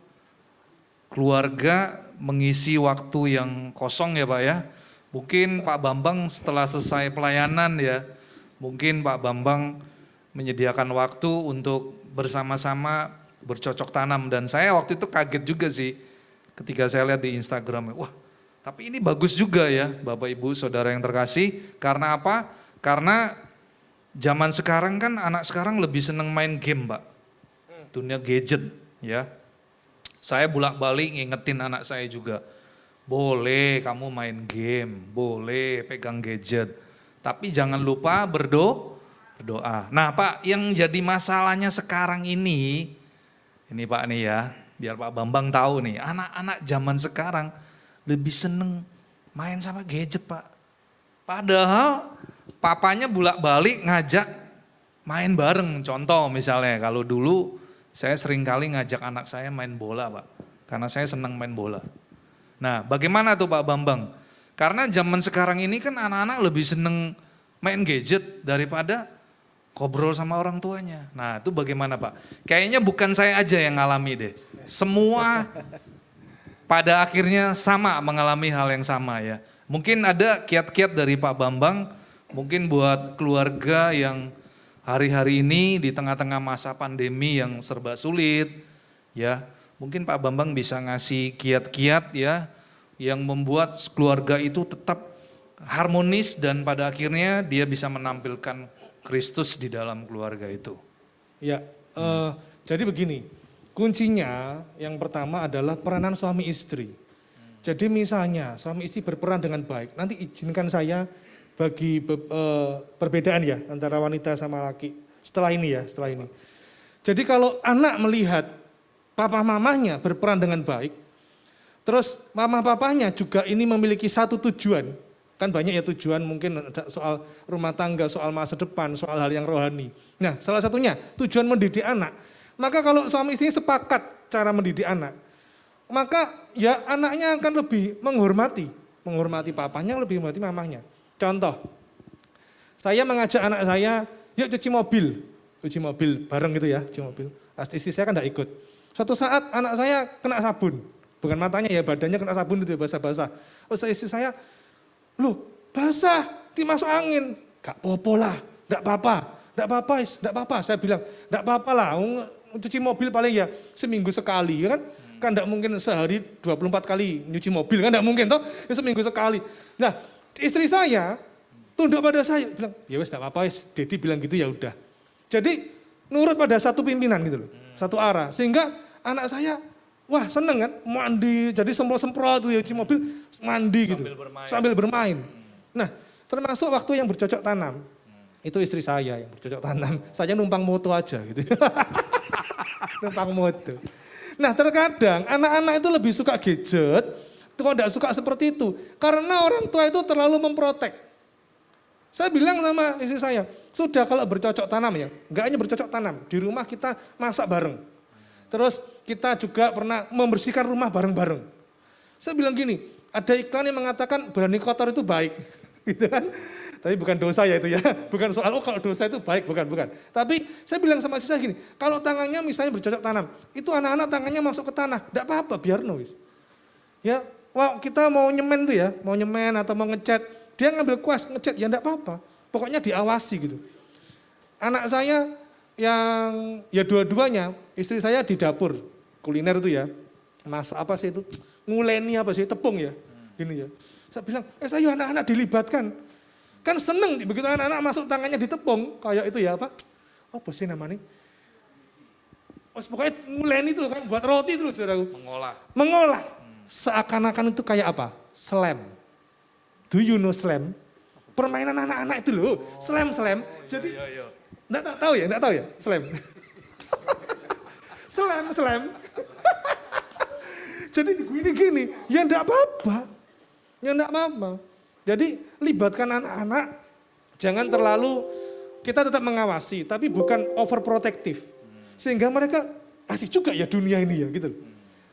keluarga mengisi waktu yang kosong ya Pak ya. Mungkin Pak Bambang setelah selesai pelayanan ya, mungkin Pak Bambang menyediakan waktu untuk bersama-sama bercocok tanam. Dan saya waktu itu kaget juga sih ketika saya lihat di Instagram. Wah, tapi ini bagus juga ya Bapak Ibu Saudara yang terkasih. Karena apa? Karena zaman sekarang kan anak sekarang lebih seneng main game Pak. Dunia gadget ya. Saya bolak-balik ngingetin anak saya juga, boleh kamu main game, boleh pegang gadget, tapi jangan lupa berdoa. Nah Pak, yang jadi masalahnya sekarang ini Pak nih ya, biar Pak Bambang tahu nih, anak-anak zaman sekarang lebih seneng main sama gadget Pak. Padahal papanya bolak-balik ngajak main bareng, contoh misalnya kalau dulu saya sering kali ngajak anak saya main bola Pak, karena saya senang main bola. Nah bagaimana tuh Pak Bambang? Karena zaman sekarang ini kan anak-anak lebih seneng main gadget daripada ngobrol sama orang tuanya. Nah itu bagaimana Pak? Kayaknya bukan saya aja yang ngalami deh. Semua pada akhirnya sama mengalami hal yang sama ya. Mungkin ada kiat-kiat dari Pak Bambang, mungkin buat keluarga yang hari-hari ini di tengah-tengah masa pandemi yang serba sulit, ya mungkin Pak Bambang bisa ngasih kiat-kiat ya, yang membuat keluarga itu tetap harmonis dan pada akhirnya dia bisa menampilkan Kristus di dalam keluarga itu. Ya, jadi begini, kuncinya yang pertama adalah peranan suami istri. Jadi misalnya suami istri berperan dengan baik, nanti izinkan saya bagi perbedaan ya antara wanita sama laki setelah ini. Jadi kalau anak melihat papa mamanya berperan dengan baik, terus mama papanya juga ini memiliki satu tujuan, kan banyak ya tujuan, mungkin soal rumah tangga, soal masa depan, soal hal yang rohani. Nah salah satunya tujuan mendidik anak, maka kalau suami istri sepakat cara mendidik anak, maka ya anaknya akan lebih menghormati papanya, lebih menghormati mamanya. Contoh, saya mengajak anak saya, yuk cuci mobil bareng gitu ya, cuci mobil. Istri saya kan tidak ikut. Suatu saat anak saya kena sabun, bukan matanya ya, badannya kena sabun itu ya, basah-basah. Istri saya, loh basah, dimasuk angin. Gak apa-apa lah, tidak apa-apa. Saya bilang, tidak apa-apa lah, cuci mobil paling ya seminggu sekali ya kan. Kan tidak mungkin sehari 24 kali nyuci mobil, kan tidak mungkin toh, ya seminggu sekali. Nah, istri saya tunduk pada saya, bilang, ya wes enggak apa-apa, Dedi bilang gitu ya udah. Jadi nurut pada satu pimpinan gitu loh, satu arah. Sehingga anak saya, wah seneng kan, mandi, jadi semprot-semprot tuh ya, cuci mobil, mandi gitu. Sambil bermain. Nah, termasuk waktu yang bercocok tanam. Itu istri saya yang bercocok tanam, saya numpang moto aja gitu. Numpang moto. Nah terkadang anak-anak itu lebih suka gadget, kok tidak suka seperti itu. Karena orang tua itu terlalu memprotek. Saya bilang sama istri saya, sudah kalau bercocok tanam ya, enggak hanya bercocok tanam, di rumah kita masak bareng. Terus kita juga pernah membersihkan rumah bareng-bareng. Saya bilang gini, ada iklan yang mengatakan berani kotor itu baik, gitu kan. Tapi bukan dosa ya itu ya, bukan soal kalau dosa itu baik, bukan. Tapi saya bilang sama istri saya gini, kalau tangannya misalnya bercocok tanam, itu anak-anak tangannya masuk ke tanah, enggak apa-apa, biar nulis. Ya, wah kita mau nyemen tuh ya, mau nyemen atau mau ngecat, dia ngambil kuas ngecat, ya enggak apa-apa. Pokoknya diawasi gitu. Anak saya yang, ya dua-duanya, istri saya di dapur, kuliner itu ya, masak apa sih itu, nguleni apa sih, tepung ya, gini ya. Saya bilang, saya anak-anak dilibatkan. Kan seneng begitu anak-anak masuk tangannya di tepung, kayak itu ya apa sih namanya? Pokoknya nguleni itu kan, buat roti itu saudaraku. Mengolah. Seakan-akan itu kayak apa? Slam. Do you know slam? Permainan anak-anak itu loh, slam. Jadi, enggak tahu ya, slam. slam. Jadi gini, ya enggak apa-apa. Jadi libatkan anak-anak, jangan terlalu, kita tetap mengawasi, tapi bukan overprotective. Sehingga mereka asik juga ya dunia ini ya gitu.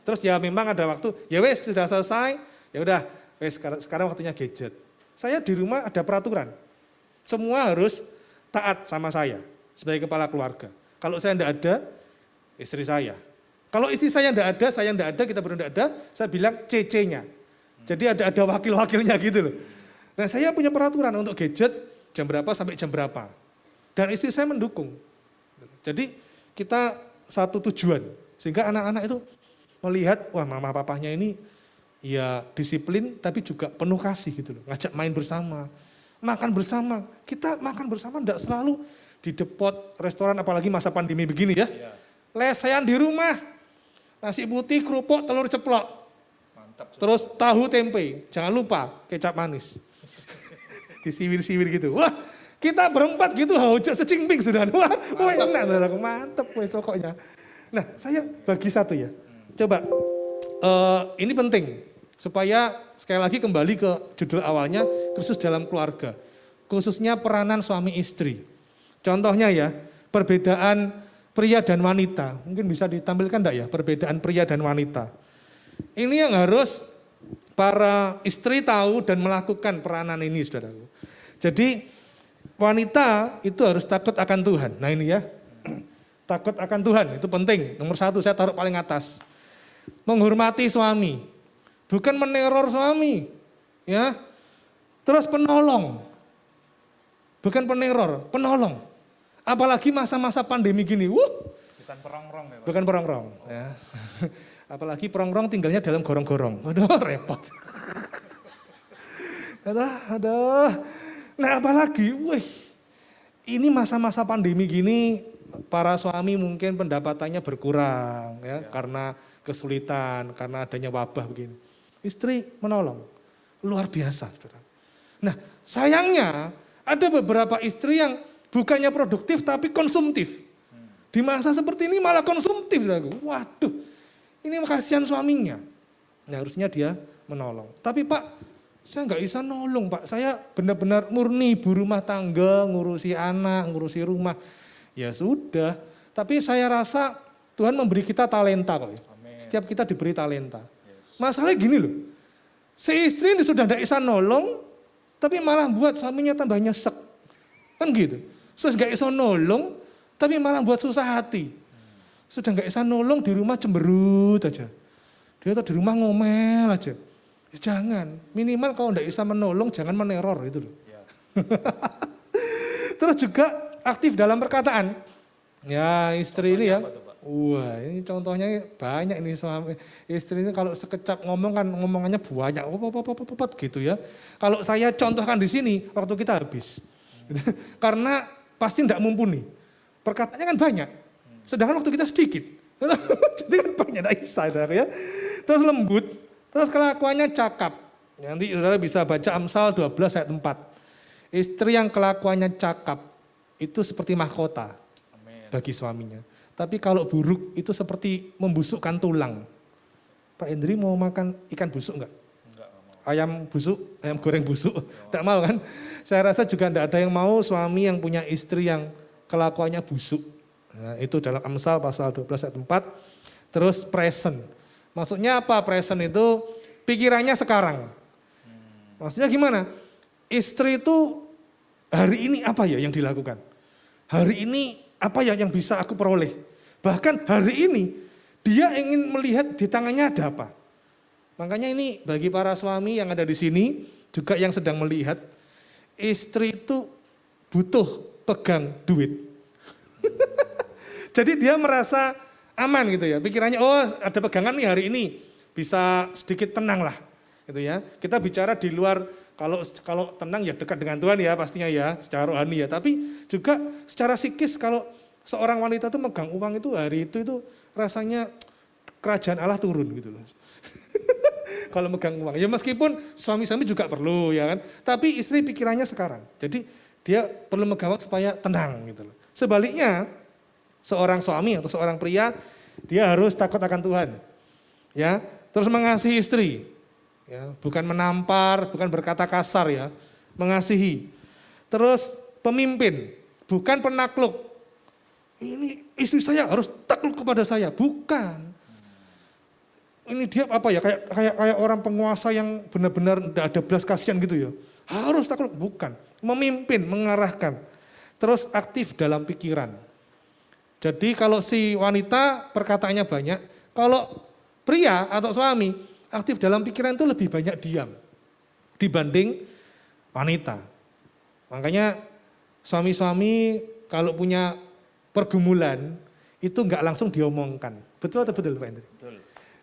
Terus ya memang ada waktu, ya wes sudah selesai, ya udah wes sekarang waktunya gadget. Saya di rumah ada peraturan, semua harus taat sama saya sebagai kepala keluarga. Kalau saya tidak ada, istri saya. Kalau istri saya tidak ada, kita berdua tidak ada, saya bilang CC-nya. Jadi ada wakil-wakilnya gitu loh. Nah saya punya peraturan untuk gadget jam berapa sampai jam berapa. Dan istri saya mendukung. Jadi kita satu tujuan. Sehingga anak-anak itu melihat, wah mama papahnya ini ya disiplin tapi juga penuh kasih gitu loh. Ngajak main bersama, makan bersama. Kita makan bersama tidak selalu di depot restoran apalagi masa pandemi begini ya. Lesehan di rumah, nasi putih, kerupuk, telur ceplok. Mantap. Terus tahu tempe, jangan lupa kecap manis. Disiwir-siwir gitu. Wah, kita berempat gitu hojak secingping sudah. Wah, enak saudaraku, mantep wes pokoknya. Nah, saya bagi satu ya. Coba, ini penting supaya sekali lagi kembali ke judul awalnya, Kristus dalam keluarga. Khususnya peranan suami istri. Contohnya ya, perbedaan pria dan wanita. Mungkin bisa ditampilkan enggak ya, perbedaan pria dan wanita. Ini yang harus para istri tahu dan melakukan peranan ini, saudaraku. Jadi wanita itu harus takut akan Tuhan. Nah ini ya, takut akan Tuhan itu penting. Nomor satu saya taruh paling atas. Menghormati suami, bukan meneror suami. Ya, terus penolong, bukan peneror, penolong. Apalagi masa-masa pandemi gini, Bukan perongrong ya Pak? Bukan perongrong. Ya. Apalagi perongrong tinggalnya dalam gorong-gorong. Aduh repot. Aduh. Nah apalagi, ini masa-masa pandemi gini para suami mungkin pendapatannya berkurang ya karena kesulitan, karena adanya wabah begini. Istri menolong, luar biasa. Saudara. Nah sayangnya ada beberapa istri yang bukannya produktif tapi konsumtif. Di masa seperti ini malah konsumtif. Saudara. Waduh, ini kasihan suaminya. Nah, harusnya dia menolong. Tapi Pak, saya nggak bisa nolong Pak. Saya benar-benar murni ibu rumah tangga, ngurusi anak, ngurusi rumah. Ya sudah. Tapi saya rasa Tuhan memberi kita talenta kok. Amen. Setiap kita diberi talenta. Yes. Masalahnya gini loh. Si istri ini sudah nggak bisa nolong, tapi malah buat suaminya tambah nyesek. Kan gitu. Terus nggak bisa nolong, tapi malah buat susah hati. Sudah nggak bisa nolong di rumah cemberut aja. Dia tuh di rumah ngomel aja. Ya, jangan, minimal kalau nggak bisa menolong jangan meneror itu loh. Ya. Terus juga aktif dalam perkataan. Ya istri contohnya ini ya. Wah ini contohnya banyak ini suami istri ini kalau sekecap ngomong kan ngomongannya banyak gitu ya. Kalau saya contohkan di sini waktu kita habis. Karena pasti tidak mumpuni. Perkataannya kan banyak. Sedangkan waktu kita sedikit. Jadi kan banyak, tidak bisa ya. Terus lembut, terus kelakuannya cakap. Nanti saudara bisa baca Amsal 12 ayat 4. Istri yang kelakuannya cakap, itu seperti mahkota bagi suaminya. Tapi kalau buruk itu seperti membusukkan tulang. Pak Hendri mau makan ikan busuk enggak? Ayam busuk, ayam goreng busuk, enggak mau kan? Saya rasa juga enggak ada yang mau suami yang punya istri yang kelakuannya busuk. Nah, itu dalam Amsal pasal 12 ayat 4. Terus present. Maksudnya apa present itu? Pikirannya sekarang. Maksudnya gimana? Istri itu hari ini apa ya yang dilakukan? Hari ini apa ya yang bisa aku peroleh? Bahkan hari ini dia ingin melihat di tangannya ada apa. Makanya ini bagi para suami yang ada di sini, juga yang sedang melihat, istri itu butuh pegang duit. Jadi dia merasa aman gitu ya, pikirannya oh ada pegangan nih hari ini, bisa sedikit tenang lah gitu ya. Kita bicara di luar, kalau tenang ya dekat dengan Tuhan ya pastinya ya, secara rohani ya. Tapi juga secara psikis kalau seorang wanita tuh megang uang itu hari itu rasanya kerajaan Allah turun gitu loh. Kalau megang uang. Ya meskipun suami-suami juga perlu ya kan. Tapi istri pikirannya sekarang. Jadi dia perlu megang uang supaya tenang gitu loh. Sebaliknya seorang suami atau seorang pria dia harus takut akan Tuhan. Ya, terus mengasihi istri. Ya, bukan menampar, bukan berkata kasar ya, mengasihi. Terus pemimpin, bukan penakluk. Ini istri saya harus takluk kepada saya, bukan. Ini dia apa ya, kayak orang penguasa yang benar-benar tidak ada belas kasihan gitu ya. Harus takluk, bukan. Memimpin, mengarahkan. Terus aktif dalam pikiran. Jadi kalau si wanita perkataannya banyak, kalau pria atau suami aktif dalam pikiran itu lebih banyak diam dibanding wanita. Makanya suami-suami kalau punya pergumulan itu enggak langsung diomongkan. Betul atau betul Pak Hendri? Betul.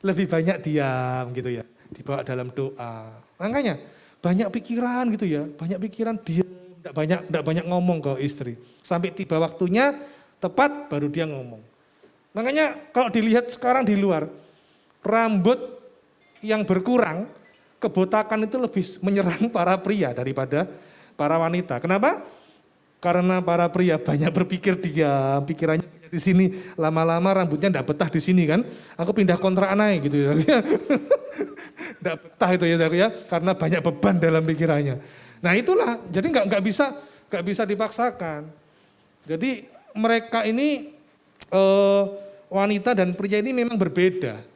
Lebih banyak diam gitu ya, dibawa dalam doa. Makanya banyak pikiran gitu ya, banyak pikiran diam, enggak banyak ngomong ke istri. Sampai tiba waktunya tepat baru dia ngomong. Makanya kalau dilihat sekarang di luar, rambut yang berkurang, kebotakan itu lebih menyerang para pria daripada para wanita. Kenapa? Karena para pria banyak berpikir diam, pikirannya di sini, lama-lama rambutnya enggak betah di sini kan. Aku pindah kontrakan aja gitu ya. Enggak betah itu ya, karena banyak beban dalam pikirannya. Nah itulah, jadi enggak bisa dipaksakan. Jadi mereka ini wanita dan pria ini memang berbeda.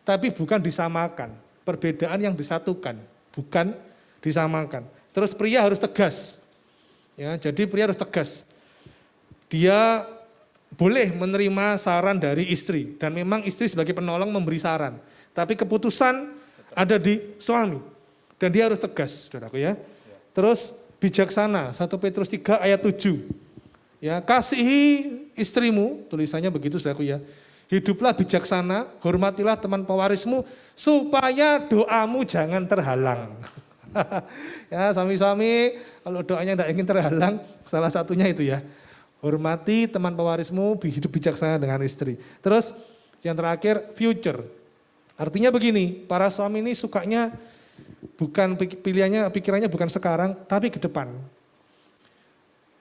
Tapi bukan disamakan, perbedaan yang disatukan, bukan disamakan. Terus pria harus tegas, ya. Jadi pria harus tegas. Dia boleh menerima saran dari istri dan memang istri sebagai penolong memberi saran. Tapi keputusan ada di suami dan dia harus tegas, saudaraku ya. Terus bijaksana, 1 Petrus 3 ayat 7. Ya, kasihi istrimu, tulisannya begitu saudaraku ya. Hiduplah bijaksana, hormatilah teman pewarismu, supaya doamu jangan terhalang. Ya suami-suami, kalau doanya tidak ingin terhalang, salah satunya itu ya. Hormati teman pewarismu, hidup bijaksana dengan istri. Terus yang terakhir, future. Artinya begini, para suami ini sukanya bukan pikirannya bukan sekarang, tapi ke depan.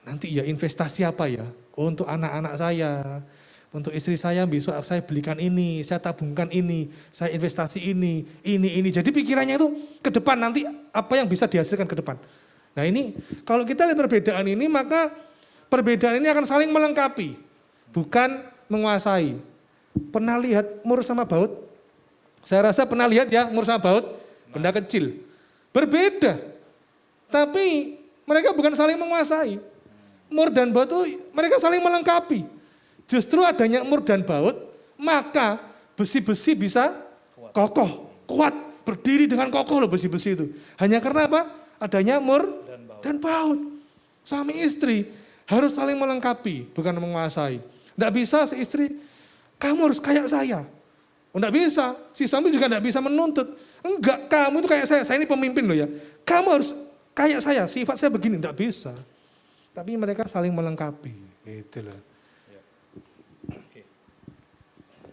Nanti ya investasi apa ya? Oh, untuk anak-anak saya. Untuk istri saya besok saya belikan ini, saya tabungkan ini, saya investasi ini. Jadi pikirannya itu ke depan nanti apa yang bisa dihasilkan ke depan. Nah ini kalau kita lihat perbedaan ini maka perbedaan ini akan saling melengkapi, bukan menguasai. Pernah lihat mur sama baut? Saya rasa pernah lihat ya mur sama baut, benda kecil. Berbeda, tapi mereka bukan saling menguasai. Mur dan baut itu mereka saling melengkapi. Justru adanya mur dan baut, maka besi-besi bisa kokoh, kuat, berdiri dengan kokoh loh besi-besi itu. Hanya karena apa? Adanya mur dan baut. Suami istri harus saling melengkapi, bukan menguasai. Tidak bisa si istri, kamu harus kayak saya. Tidak bisa, si suami juga tidak bisa menuntut. Enggak, kamu itu kayak saya ini pemimpin loh ya. Kamu harus kayak saya, sifat saya begini, tidak bisa. Tapi mereka saling melengkapi, gitu loh.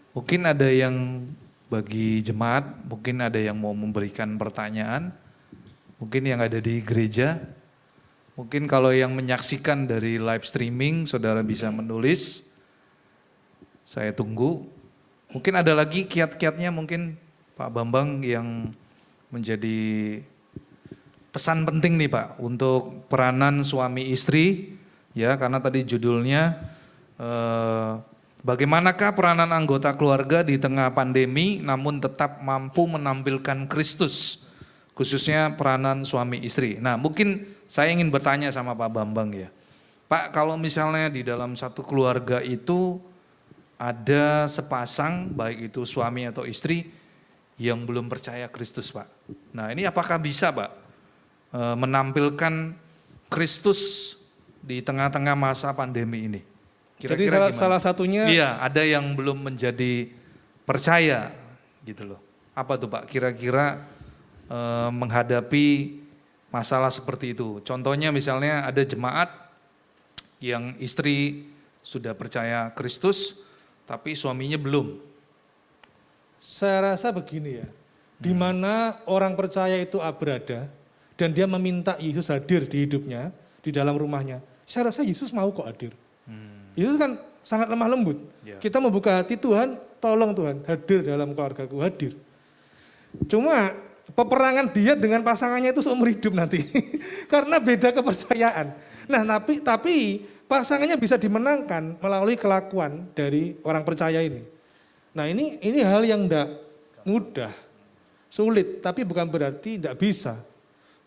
Mungkin ada yang bagi jemaat, mungkin ada yang mau memberikan pertanyaan, mungkin yang ada di gereja, mungkin kalau yang menyaksikan dari live streaming, saudara bisa menulis, Saya tunggu. Mungkin ada lagi kiat-kiatnya mungkin Pak Bambang yang menjadi pesan penting nih Pak untuk peranan suami istri ya, karena tadi judulnya bagaimanakah peranan anggota keluarga di tengah pandemi namun tetap mampu menampilkan Kristus, khususnya peranan suami istri. Nah, mungkin saya ingin bertanya sama Pak Bambang ya. Pak, kalau misalnya di dalam satu keluarga itu ada sepasang, baik itu suami atau istri, yang belum percaya Kristus, Pak. Nah, ini apakah bisa, Pak, menampilkan Kristus di tengah-tengah masa pandemi ini? Kira-kira Jadi salah satunya, iya, ada yang belum menjadi percaya, gitu loh. Apa tuh, Pak? Kira-kira menghadapi masalah seperti itu. Contohnya misalnya ada jemaat yang istri sudah percaya Kristus, tapi suaminya belum. saya rasa begini ya, di mana orang percaya itu berada dan dia meminta Yesus hadir di hidupnya, di dalam rumahnya. Saya rasa Yesus mau kok hadir. Yesus kan sangat lemah lembut. Ya. Kita membuka hati, Tuhan, tolong Tuhan, hadir dalam keluargaku, hadir. Cuma peperangan dia dengan pasangannya itu seumur hidup nanti. Karena beda kepercayaan. Nah, tapi pasangannya bisa dimenangkan melalui kelakuan dari orang percaya ini. Nah, ini hal yang tidak mudah, sulit, tapi bukan berarti tidak bisa.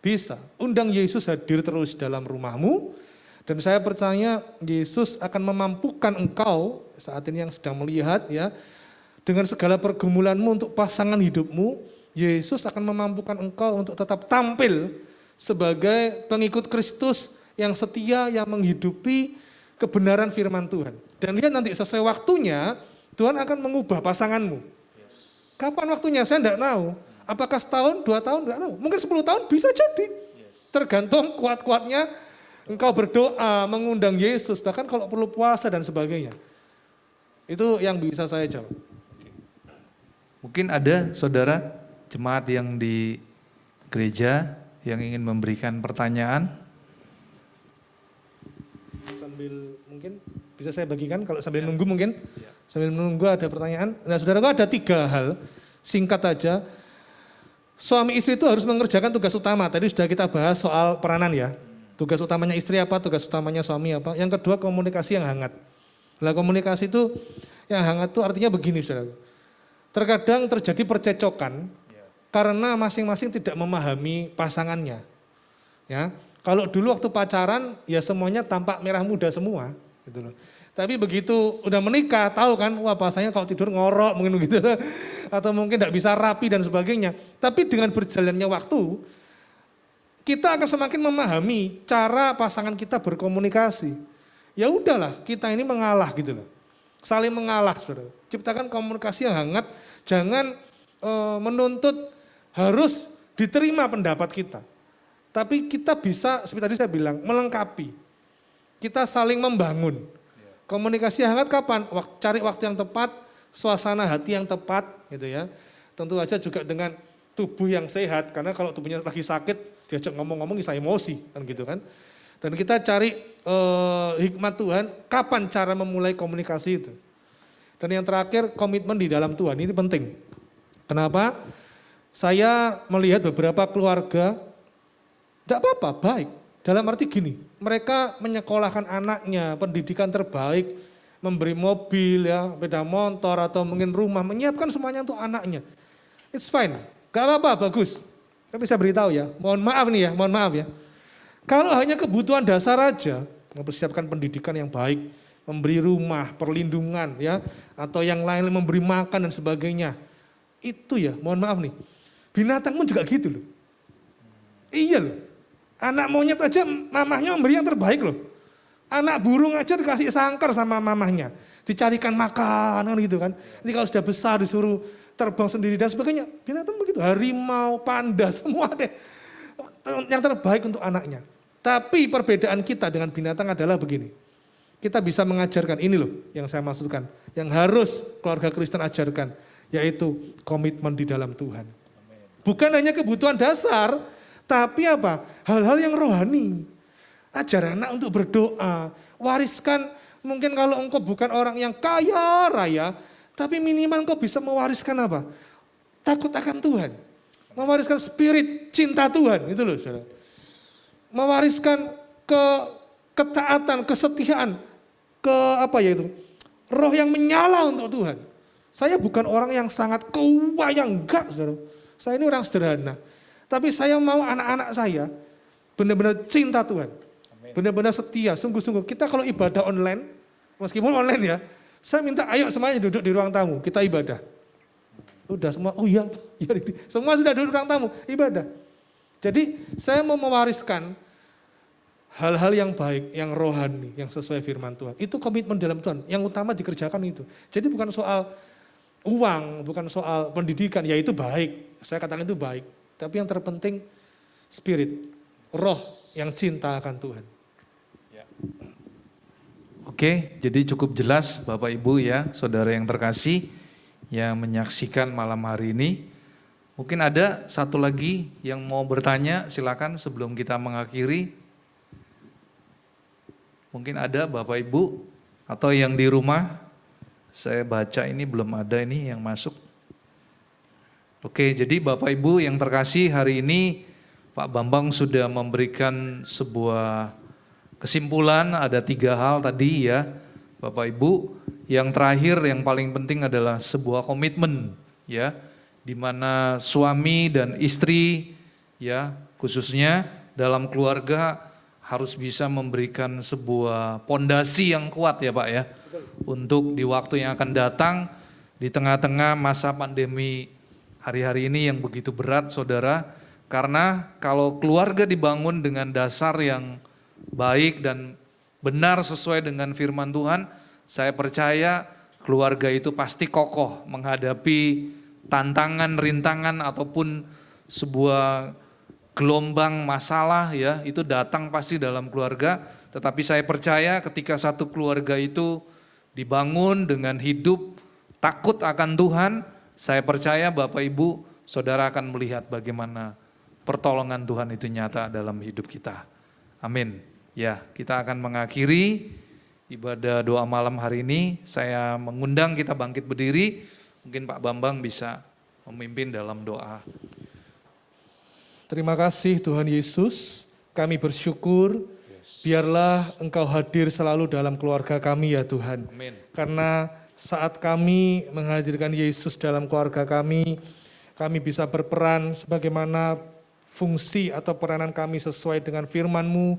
Bisa. Undang Yesus hadir terus dalam rumahmu, dan saya percaya Yesus akan memampukan engkau saat ini yang sedang melihat ya, dengan segala pergumulanmu untuk pasangan hidupmu, Yesus akan memampukan engkau untuk tetap tampil sebagai pengikut Kristus yang setia, yang menghidupi kebenaran firman Tuhan. Dan lihat nanti sesuai waktunya, Tuhan akan mengubah pasanganmu. Kapan waktunya saya tidak tahu. Apakah setahun, 2 tahun, tidak tahu. Mungkin 10 tahun bisa jadi. Tergantung kuat-kuatnya engkau berdoa, mengundang Yesus, bahkan kalau perlu puasa dan sebagainya. Itu yang bisa saya jawab. Mungkin ada saudara jemaat yang di gereja yang ingin memberikan pertanyaan. Sambil mungkin bisa saya bagikan kalau sambil nunggu mungkin. Sambil menunggu ada pertanyaan. Nah, saudaraku, ada 3 hal, singkat aja. Suami istri itu harus mengerjakan tugas utama. Tadi sudah kita bahas soal peranan ya. Tugas utamanya istri apa, tugas utamanya suami apa. Yang kedua, komunikasi yang hangat. Nah, komunikasi itu yang hangat itu artinya begini, saudara. Terkadang terjadi percecokan karena masing-masing tidak memahami pasangannya. Ya, kalau dulu waktu pacaran ya semuanya tampak merah muda semua, gitu loh. Tapi begitu udah menikah, tahu kan, wah pasangannya kalau tidur ngorok mungkin begitu, atau mungkin tidak bisa rapi dan sebagainya. Tapi dengan berjalannya waktu, kita akan semakin memahami cara pasangan kita berkomunikasi. Ya udahlah, kita ini mengalah gitu loh. Saling mengalah, saudara. Ciptakan komunikasi yang hangat, jangan menuntut harus diterima pendapat kita. Tapi kita bisa, seperti tadi saya bilang, melengkapi. Kita saling membangun. Komunikasi yang hangat kapan? Cari waktu yang tepat, suasana hati yang tepat, gitu ya. Tentu aja juga dengan tubuh yang sehat, karena kalau tubuhnya lagi sakit, diajak ngomong-ngomong bisa emosi, kan gitu kan. Dan kita cari hikmat Tuhan, kapan cara memulai komunikasi itu. Dan yang terakhir, komitmen di dalam Tuhan, ini penting. Kenapa? Saya melihat beberapa keluarga, tidak apa-apa, baik. Dalam arti gini, mereka menyekolahkan anaknya, pendidikan terbaik, memberi mobil, ya, sepeda motor atau mungkin rumah, menyiapkan semuanya untuk anaknya. It's fine, gak apa-apa, bagus. Tapi saya beritahu ya, mohon maaf nih ya, mohon maaf ya. Kalau hanya kebutuhan dasar aja, mempersiapkan pendidikan yang baik, memberi rumah, perlindungan ya, atau yang lain memberi makan dan sebagainya. Itu ya, mohon maaf nih. Binatang pun juga gitu loh. Iya loh. Anak monyet aja mamahnya memberi yang terbaik loh. Anak burung aja dikasih sangkar sama mamahnya. Dicarikan makan gitu kan. Ini kalau sudah besar disuruh terbang sendiri dan sebagainya. Binatang begitu, harimau, panda, semua deh. Yang terbaik untuk anaknya. Tapi perbedaan kita dengan binatang adalah begini. Kita bisa mengajarkan, ini loh yang saya maksudkan. Yang harus keluarga Kristen ajarkan. Yaitu komitmen di dalam Tuhan. Bukan hanya kebutuhan dasar, tapi apa? Hal-hal yang rohani. Ajar anak untuk berdoa, wariskan Mungkin kalau engkau bukan orang yang kaya raya, tapi minimal engkau bisa mewariskan apa? Takut akan Tuhan. Mewariskan spirit cinta Tuhan, itu loh saudara. Mewariskan ketaatan, kesetiaan, roh yang menyala untuk Tuhan. Saya bukan orang yang sangat kaya, enggak saudara. Saya ini orang sederhana. Tapi saya mau anak-anak saya benar-benar cinta Tuhan. Benar-benar setia, sungguh-sungguh. Kita kalau ibadah online, meskipun online ya, saya minta ayo semuanya duduk di ruang tamu, kita ibadah. Udah semua, oh iya, semua sudah duduk di ruang tamu, ibadah. Jadi saya mau mewariskan hal-hal yang baik, yang rohani, yang sesuai firman Tuhan. Itu komitmen dalam Tuhan, yang utama dikerjakan itu. Jadi bukan soal uang, bukan soal pendidikan, ya itu baik, saya katakan itu baik. Tapi yang terpenting spirit, roh yang cinta akan Tuhan. Oke, jadi cukup jelas Bapak Ibu ya, saudara yang terkasih yang menyaksikan malam hari ini. Mungkin ada satu lagi yang mau bertanya, silakan sebelum kita mengakhiri. Mungkin ada Bapak Ibu atau yang di rumah. Saya baca ini belum ada ini yang masuk. Oke, jadi Bapak Ibu yang terkasih, hari ini Pak Bambang sudah memberikan sebuah kesimpulan, ada 3 hal tadi ya Bapak Ibu. Yang terakhir yang paling penting adalah sebuah komitmen ya, di mana suami dan istri ya khususnya dalam keluarga harus bisa memberikan sebuah pondasi yang kuat ya Pak ya, untuk di waktu yang akan datang di tengah-tengah masa pandemi hari-hari ini yang begitu berat saudara. Karena kalau keluarga dibangun dengan dasar yang baik dan benar sesuai dengan firman Tuhan, saya percaya keluarga itu pasti kokoh menghadapi tantangan, rintangan ataupun sebuah gelombang masalah ya, itu datang pasti dalam keluarga. Tetapi saya percaya ketika satu keluarga itu dibangun dengan hidup takut akan Tuhan, saya percaya Bapak Ibu Saudara akan melihat bagaimana pertolongan Tuhan itu nyata dalam hidup kita. Amin. Ya, kita akan mengakhiri ibadah doa malam hari ini. Saya mengundang kita bangkit berdiri. Mungkin Pak Bambang bisa memimpin dalam doa. Terima kasih Tuhan Yesus, kami bersyukur, biarlah Engkau hadir selalu dalam keluarga kami ya Tuhan. Amin. Karena saat kami menghadirkan Yesus dalam keluarga kami bisa berperan sebagaimana fungsi atau peranan kami sesuai dengan firman-Mu,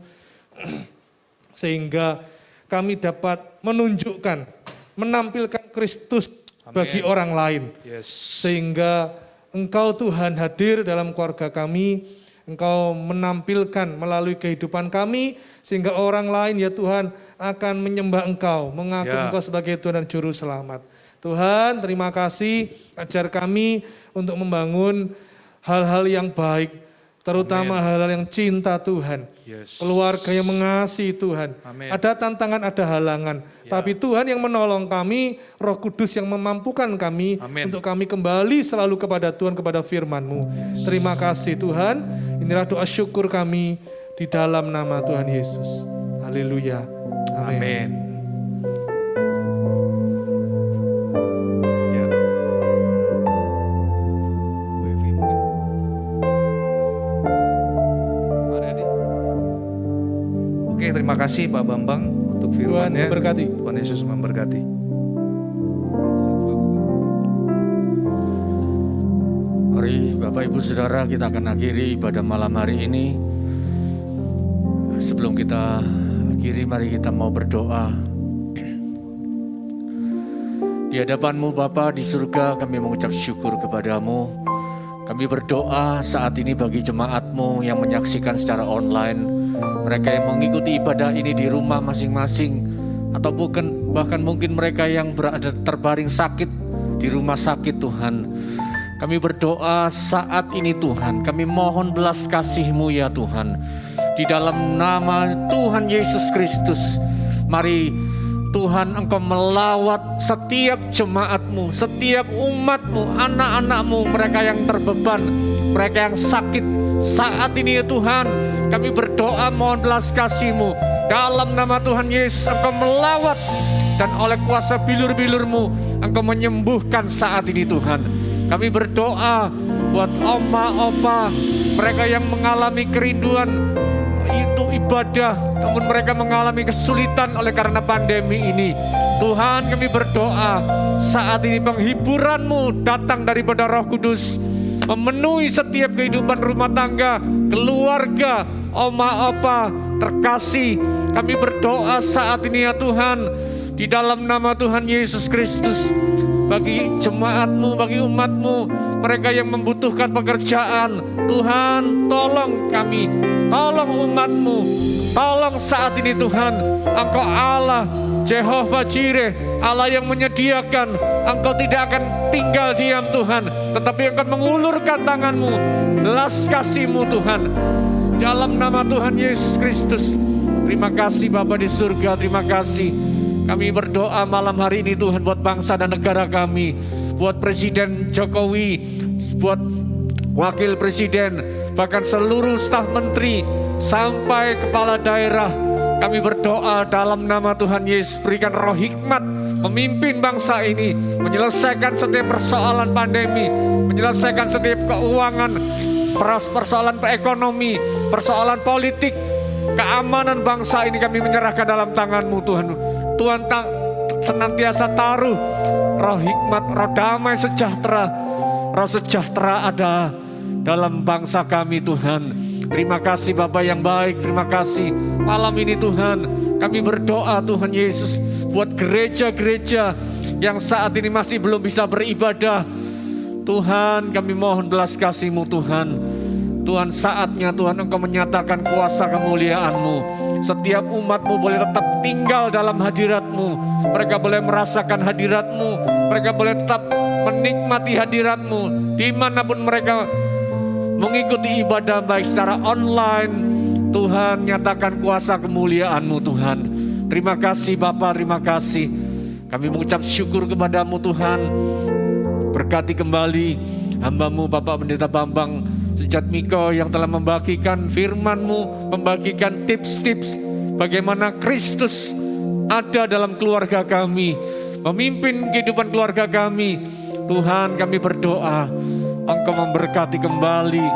sehingga kami dapat menunjukkan, menampilkan Kristus bagi orang lain. Sehingga Engkau Tuhan hadir dalam keluarga kami, Engkau menampilkan melalui kehidupan kami, sehingga orang lain ya Tuhan akan menyembah Engkau, mengaku Engkau sebagai Tuhan dan Juru Selamat. Tuhan terima kasih, ajar kami untuk membangun hal-hal yang baik, terutama hal-hal yang cinta Tuhan, keluarga yang mengasihi Tuhan. Ada tantangan, ada halangan, tapi Tuhan yang menolong kami, Roh Kudus yang memampukan kami untuk kami kembali selalu kepada Tuhan, kepada firman-Mu. Terima kasih Tuhan, inilah doa syukur kami di dalam nama Tuhan Yesus. Haleluya. Amin. Terima kasih Pak Bambang untuk firman-Nya. Tuhan memberkati. Tuhan Yesus memberkati. Mari Bapak Ibu Saudara, kita akan akhiri ibadah malam hari ini. Sebelum kita akhiri, mari kita mau berdoa. Di hadapan-Mu Bapa di surga, kami mengucap syukur kepadamu. Kami berdoa saat ini bagi jemaat-Mu yang menyaksikan secara online, mereka yang mengikuti ibadah ini di rumah masing-masing, atau bahkan mungkin mereka yang berada terbaring sakit di rumah sakit Tuhan. Kami berdoa saat ini Tuhan, kami mohon belas kasih-Mu ya Tuhan. Di dalam nama Tuhan Yesus Kristus, mari Tuhan Engkau melawat setiap jemaat-Mu, setiap umat-Mu, anak-anak-Mu, mereka yang terbeban, mereka yang sakit. Saat ini ya Tuhan, kami berdoa mohon belas kasih-Mu, Dalam nama Tuhan Yesus, Engkau melawat, dan oleh kuasa bilur-bilur-Mu Engkau menyembuhkan saat ini Tuhan. Kami berdoa buat oma, opa, mereka yang mengalami kerinduan itu ibadah, namun mereka mengalami kesulitan oleh karena pandemi ini. Tuhan, kami berdoa saat ini penghiburan-Mu datang daripada Roh Kudus, memenuhi setiap kehidupan rumah tangga, keluarga, oma, opa, terkasih. Kami berdoa saat ini ya Tuhan, di dalam nama Tuhan Yesus Kristus, bagi jemaat-Mu, bagi umat-Mu, mereka yang membutuhkan pekerjaan, Tuhan tolong kami, tolong umat-Mu, tolong saat ini Tuhan. Engkau Allah Jehovah Jireh, Allah yang menyediakan. Engkau tidak akan tinggal diam Tuhan, tetapi Engkau mengulurkan tangan-Mu, belas kasih-Mu Tuhan. Dalam nama Tuhan Yesus Kristus, terima kasih Bapa di surga, terima kasih. Kami berdoa malam hari ini Tuhan buat bangsa dan negara kami, buat Presiden Jokowi, buat Wakil Presiden, bahkan seluruh staf menteri sampai kepala daerah. Kami berdoa dalam nama Tuhan Yesus, berikan roh hikmat memimpin bangsa ini, menyelesaikan setiap persoalan pandemi, menyelesaikan setiap keuangan, persoalan ekonomi, persoalan politik, keamanan bangsa ini kami menyerahkan dalam tangan-Mu Tuhan. Tuhan senantiasa taruh roh hikmat, roh damai sejahtera, roh sejahtera ada dalam bangsa kami Tuhan. Terima kasih Bapa yang baik, terima kasih. Malam ini Tuhan, kami berdoa Tuhan Yesus buat gereja-gereja yang saat ini masih belum bisa beribadah. Tuhan, kami mohon belas kasih-Mu Tuhan. Tuhan, saatnya Tuhan Engkau menyatakan kuasa kemuliaan-Mu. Setiap umat-Mu boleh tetap tinggal dalam hadirat-Mu. Mereka boleh merasakan hadirat-Mu. Mereka boleh tetap menikmati hadirat-Mu dimanapun mereka mengikuti ibadah, baik secara online. Tuhan, nyatakan kuasa kemuliaan-Mu Tuhan. Terima kasih Bapa, terima kasih. Kami mengucap syukur kepada-Mu Tuhan. Berkati kembali hamba-Mu Bapak Pendeta Bambang Sujatmiko yang telah membagikan firman-Mu, membagikan tips-tips bagaimana Kristus ada dalam keluarga kami, memimpin kehidupan keluarga kami. Tuhan, kami berdoa Engkau memberkati kembali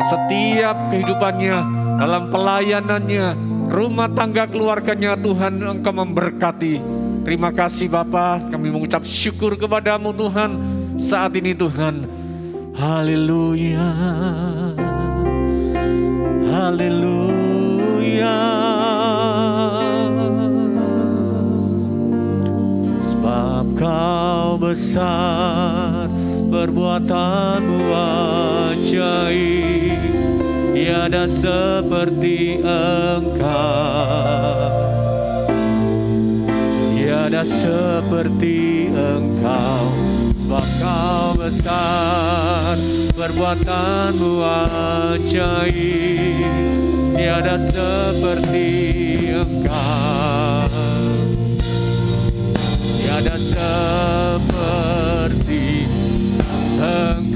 setiap kehidupannya, dalam pelayanannya, rumah tangga keluarganya. Tuhan, Engkau memberkati. Terima kasih Bapa, kami mengucap syukur kepada-Mu Tuhan saat ini Tuhan. Haleluya, haleluya. Sebab Kau besar, perbuatan-Mu ajaib, tiada seperti Engkau, tiada seperti Engkau. Sebab Kau besar, perbuatan-Mu ajaib, tiada seperti Engkau, tiada seperti Engkau.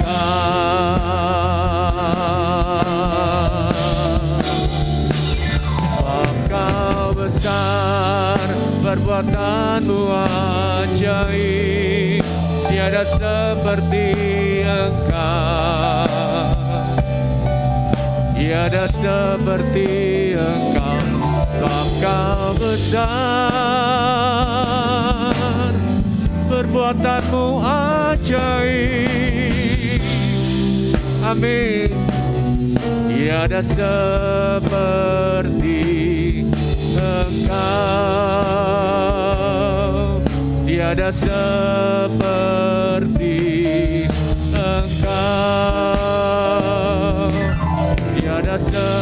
Sebab Kau besar, perbuatan-Mu ajaib, tiada seperti Engkau, tiada seperti Engkau. Sebab Kau besar, perbuatan-Mu ajaib. Amin. Tiada seperti Engkau, tiada seperti Engkau, tiada seperti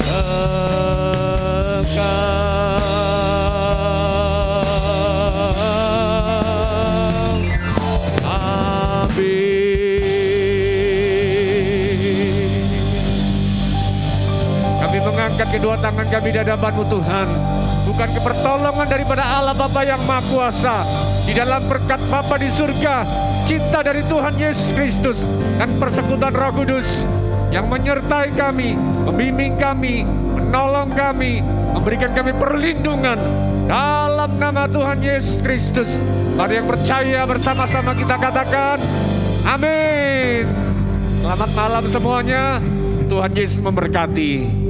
Engkau. Kami mengangkat kedua tangan kami di hadapan-Mu Tuhan, bukan kepertolongan daripada Allah Bapa yang Maha Kuasa, di dalam berkat Bapa di surga, cinta dari Tuhan Yesus Kristus, dan persekutuan Roh Kudus yang menyertai kami, membimbing kami, menolong kami, memberikan kami perlindungan. Dalam nama Tuhan Yesus Kristus, mari yang percaya bersama-sama kita katakan, amin. Selamat malam semuanya, Tuhan Yesus memberkati.